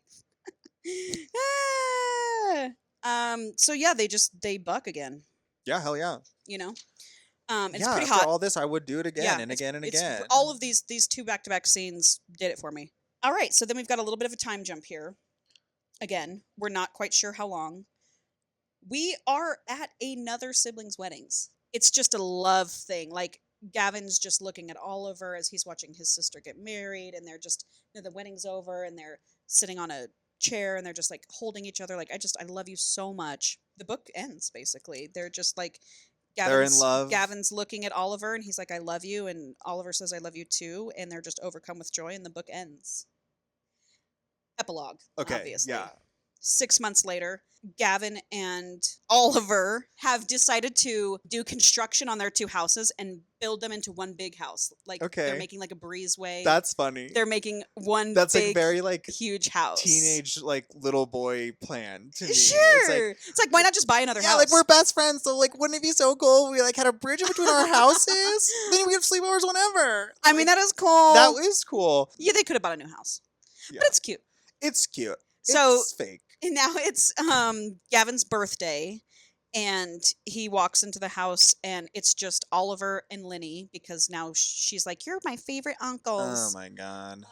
So yeah, they buck again, Yeah, hell yeah. you know? It's Yeah, pretty after hot. all this, I would do it again Yeah, and it's- again and it's again. all of these two back-to-back scenes did it for me. All right, so then we've got a little bit of a time jump here. Again, we're not quite sure how long. We are at another sibling's weddings. It's just a love thing. Like, Gavin's just looking at Oliver as he's watching his sister get married, and they're just, the wedding's over, and they're sitting on a chair, and they're just like holding each other. Like, I love you so much. The book ends, basically. They're just like, They're in love. Gavin's looking at Oliver, and he's like, I love you, and Oliver says, I love you too, and they're just overcome with joy, and the book ends. Epilogue, Okay, obviously. yeah. 6 months later, Gavin and Oliver have decided to do construction on their two houses and build them into one big house. Like, they're Okay. making like a breezeway. That's funny. They're making one That's big, like very like huge house. teenage like little boy plan to me. Sure. It's like, why not just buy another yeah, house? like we're best friends, so like wouldn't it be so cool if we like had a bridge in between our houses? Then we have sleepovers whenever. I mean, that is cool. That is cool. Yeah, they could have bought a new house. Yeah. But it's cute. It's cute. So- it's fake. And now it's Gavin's birthday, and he walks into the house, and it's just Oliver and Linny, because now she's like, you're my favorite uncles. Oh my god.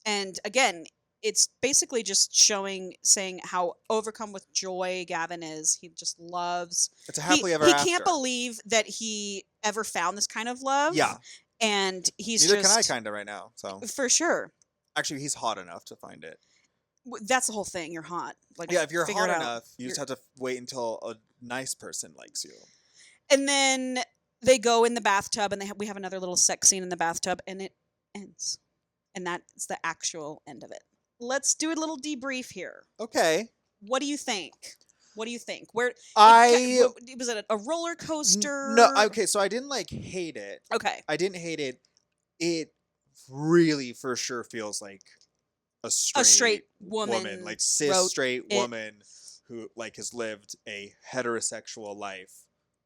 And again, it's basically just saying how overcome with joy Gavin is. He just loves. It's a happily ever he after. can't believe that he ever found this kind of love. Yeah. And he's Neither just. can I kinda right now. So For sure. actually he's hot enough to find it. That's the whole thing. You're hot. Like, Yeah, if you're figure hot it out. enough, you just have to wait until a nice person likes you. And then they go in the bathtub, and we have another little sex scene in the bathtub, and it ends. And that's the actual end of it. Let's do a little debrief here. Okay. What do you think? What do you think? Where I was it a roller coaster? no, okay, so I didn't like hate it. Okay. I didn't hate it. It really for sure feels like a straight woman like cis wrote straight it. woman who like has lived a heterosexual life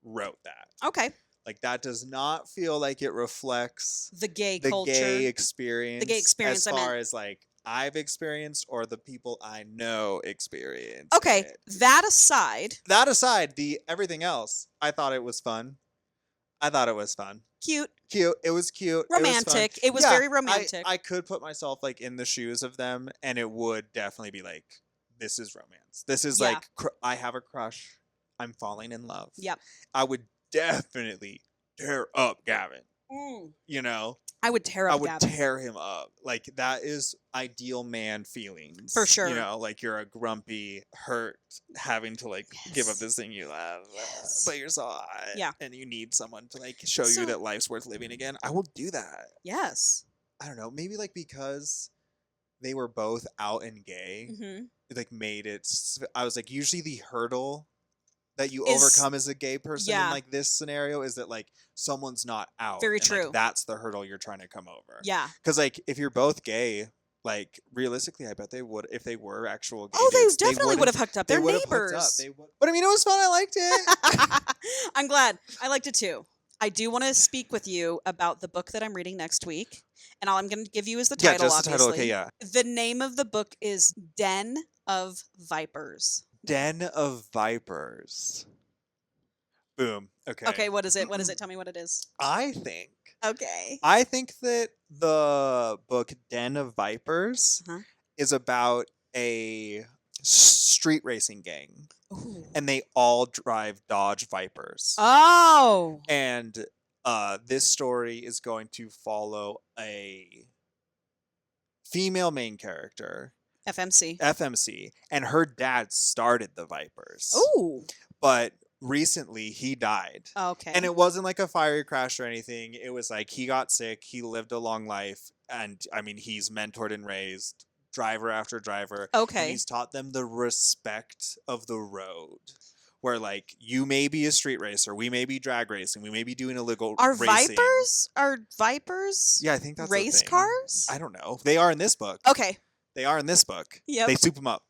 wrote that. Okay. Like that does not feel like it reflects The gay the culture. gay experience. The gay experience, as I far meant. as like I've experienced or the people I know experience. Okay, it. that aside, That aside, the everything else, I thought it was fun. cute, Cute. It was cute. romantic. It was Yeah, very romantic. I could put myself like in the shoes of them, and it would definitely be like, this is romance. This is Yeah. like I have a crush. I'm falling in love. Yep. I would definitely tear up Gavin. Mm. You know, I would tear I up would Gavin. tear him up. Like that is ideal man feelings. For sure. You know, like you're a grumpy, hurt, having to like give up Yes. this thing you love. Yes. But you're so hot. Yeah. And you need someone to like show So- you that life's worth living again. I will do that. Yes. I don't know. Maybe like because they were both out and gay, Hmm. it like made it. I was like, usually the hurdle that you Is- overcome as a gay person yeah. in like this scenario is that like someone's not out. Very and, like, true. that's the hurdle you're trying to come over. Yeah. Because like if you're both gay, like realistically, I bet they would if they were actual gay. Oh, they dudes, definitely would have hooked up. They're they would've hooked up. neighbors. They would. But I mean, it was fun. I liked it. I'm glad. I liked it too. I do want to speak with you about the book that I'm reading next week. And all I'm going to give you is the Yeah, title, just the obviously. title. Okay, yeah. The name of the book is Den of Vipers. Den of Vipers. Boom. Okay. Okay, what is it? What is it? Tell me what it is. I think that the book Den of Vipers Uh-huh. is about a street racing gang, Ooh. and they all drive Dodge Vipers. Oh. And this story is going to follow a female main character, FMC. and her dad started the Vipers. Ooh. But recently he died. Okay. And it wasn't like a fiery crash or anything. It was like he got sick, he lived a long life, and I mean, he's mentored and raised driver after driver. Okay. And he's taught them the respect of the road. Where like you may be a street racer, we may be drag racing, we may be doing illegal racing. Are Vipers? Yeah, I think that's race a thing. cars? I don't know. They are in this book. Okay. They are in this book. Yep. They soup them up.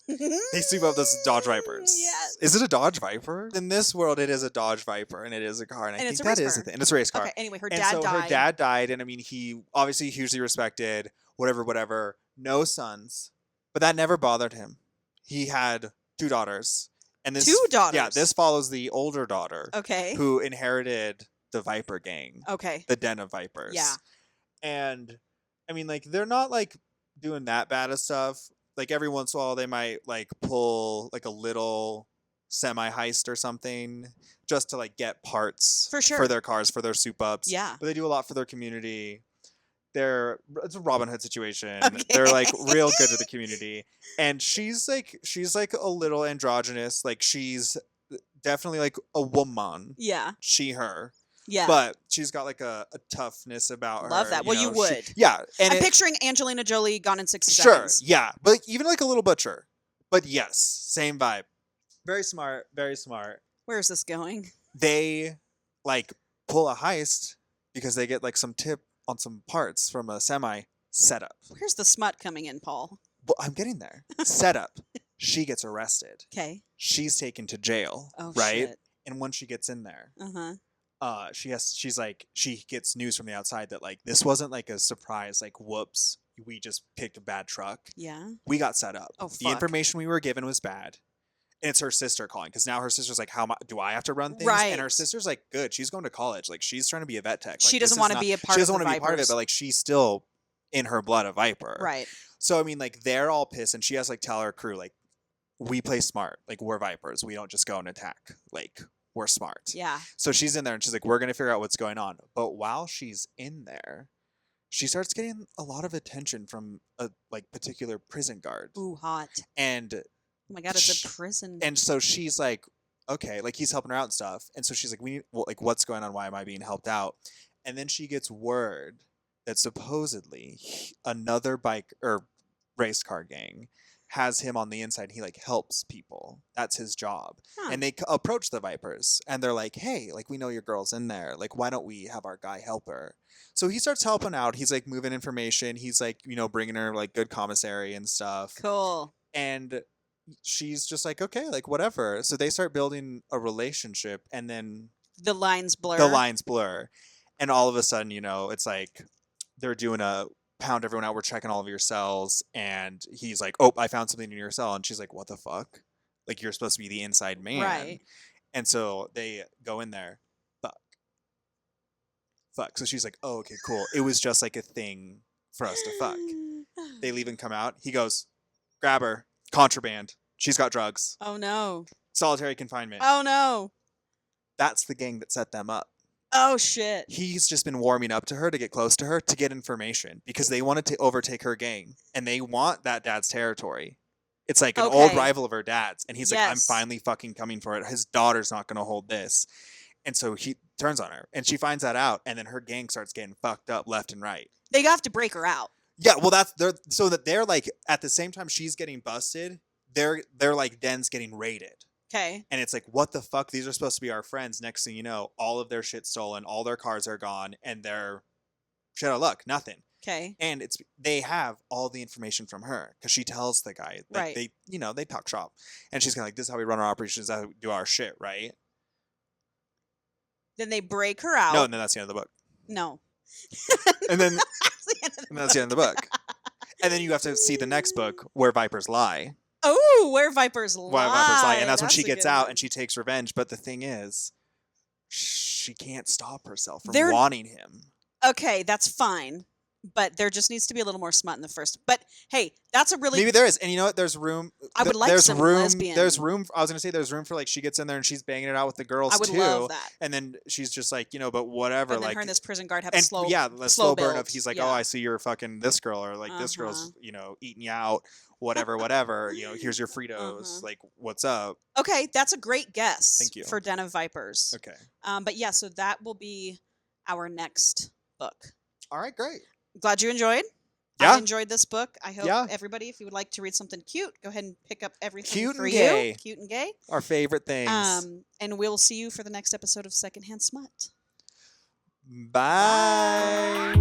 They soup up those Dodge Vipers. Yes. Is it a Dodge Viper? In this world, it is a Dodge Viper, and it is a car, and I And think it's a that race is car. a thing. And it's a race car. Okay. Anyway, her And dad so died. her dad died, and I mean, he obviously hugely respected, whatever. No sons, but that never bothered him. He had 2 daughters, and this 2 daughters. Yeah, this follows the older daughter, Okay. who inherited the Viper gang, Okay. the Den of Vipers. Yeah. And I mean, like, they're not like doing that bad of stuff. Like every once in a while, they might like pull like a little semi heist or something just to like get parts For sure. for their cars, for their soup ups. Yeah. But they do a lot for their community. It's a Robin Hood situation. Okay. They're like real good to the community. And she's like a little androgynous. Like she's definitely like a woman. Yeah. She, her. Yeah. But she's got like a toughness about her. Love that. Well, you know, would. Yeah. And I'm picturing Angelina Jolie Gone in 60 sure, Seconds. yeah. But like, even like a little butcher. But yes, same vibe. Very smart, very smart. Where is this going? They like pull a heist because they get like some tip on some parts from a semi setup. Where's the smut coming in, Paul? Well, I'm getting there. Setup. She gets arrested. Okay. She's taken to jail. Oh, right? shit. And when she gets in there, Uh-huh. she gets news from the outside that like this wasn't like a surprise, like whoops, we just picked a bad truck. Yeah. We got set up. Oh, the fuck. information we were given was bad. And it's her sister calling because now her sister's like, do I have to run things? Right. And her sister's like, good. She's going to college. Like she's trying to be a vet tech. Like, She this doesn't is want to not- be a part She of doesn't the want to be part of it, Vipers. but like she's still in her blood a Viper. Right. So I mean, like they're all pissed, and she has like tell her crew like, we play smart. Like we're Vipers. We don't just go and attack. Like we're smart. Yeah. So she's in there and she's like, we're going to figure out what's going on. But while she's in there, she starts getting a lot of attention from a like particular prison guard. Ooh, hot. And Oh my god, it's a prison. and so she's like, okay, like he's helping her out and stuff. And so she's like, like, what's going on? Why am I being helped out? And then she gets word that supposedly another bike or race car gang has him on the inside. He like helps people. That's his job. Huh. And they approach the Vipers and they're like, hey, like we know your girl's in there. Like, why don't we have our guy help her? So he starts helping out. He's like moving information. He's like, bringing her like good commissary and stuff. Cool. And she's just like, okay, like whatever. So they start building a relationship, and then the lines blur. And all of a sudden, it's like they're doing a pound everyone out. We're checking all of your cells. And he's like, oh, I found something in your cell. And she's like, what the fuck? Like, you're supposed to be the inside man. Right. And so they go in there. Fuck. So she's like, oh, okay, cool. It was just like a thing for us to fuck. They leave and come out. He goes, grab her. Contraband. She's got drugs. Oh, no. Solitary confinement. Oh, no. That's the gang that set them up. Oh, shit. He's just been warming up to her to get close to her to get information because they wanted to overtake her gang and they want that dad's territory. It's like an old rival of her dad's. And he's like, I'm finally fucking coming for it. His daughter's not going to hold this. And so he turns on her and she finds that out. And then her gang starts getting fucked up left and right. They have to break her out. Yeah, well, they're like at the same time she's getting busted, they're like dens getting raided. Okay. And it's like, what the fuck? These are supposed to be our friends. Next thing you know, all of their shit's stolen, all their cars are gone, and they're shit out of luck, nothing. Okay. And they have all the information from her because she tells the guy, like, right? They talk shop, and she's kind of like, this is how we run our operations, this is how we do our shit, right? Then they break her out. No, and then that's the end of the book. No. And then that's the end of the book. And then you have to see the next book where Vipers lie. Oh, where Vipers lie. Where Vipers lie. And that's when That's she a gets good out one. and she takes revenge. But the thing is, she can't stop herself from They're- wanting him. Okay, that's fine. But there just needs to be a little more smut in the first. But hey, that's a really Maybe there is. And you know what? There's room. I would like there's some room. lesbian. There's room. I was gonna say there's room for like she gets in there and she's banging it out with the girls I would too. love that. And then she's just like, but whatever. But then like her and this prison guard have a and slow the slow burn build. of he's like, Yeah. oh, I see you're fucking this girl, or like this girl's eating you out, whatever. Here's your Fritos. Like, what's up? Okay, that's a great guess. Thank you. For Den of Vipers. Okay. But yeah, so that will be our next book. All right, great. Glad you enjoyed. Yeah. I enjoyed this book. I hope everybody, if you would like to read something cute, go ahead and pick up everything Cute for and you. gay. Cute and gay. Our favorite things. And we'll see you for the next episode of Secondhand Smut. Bye.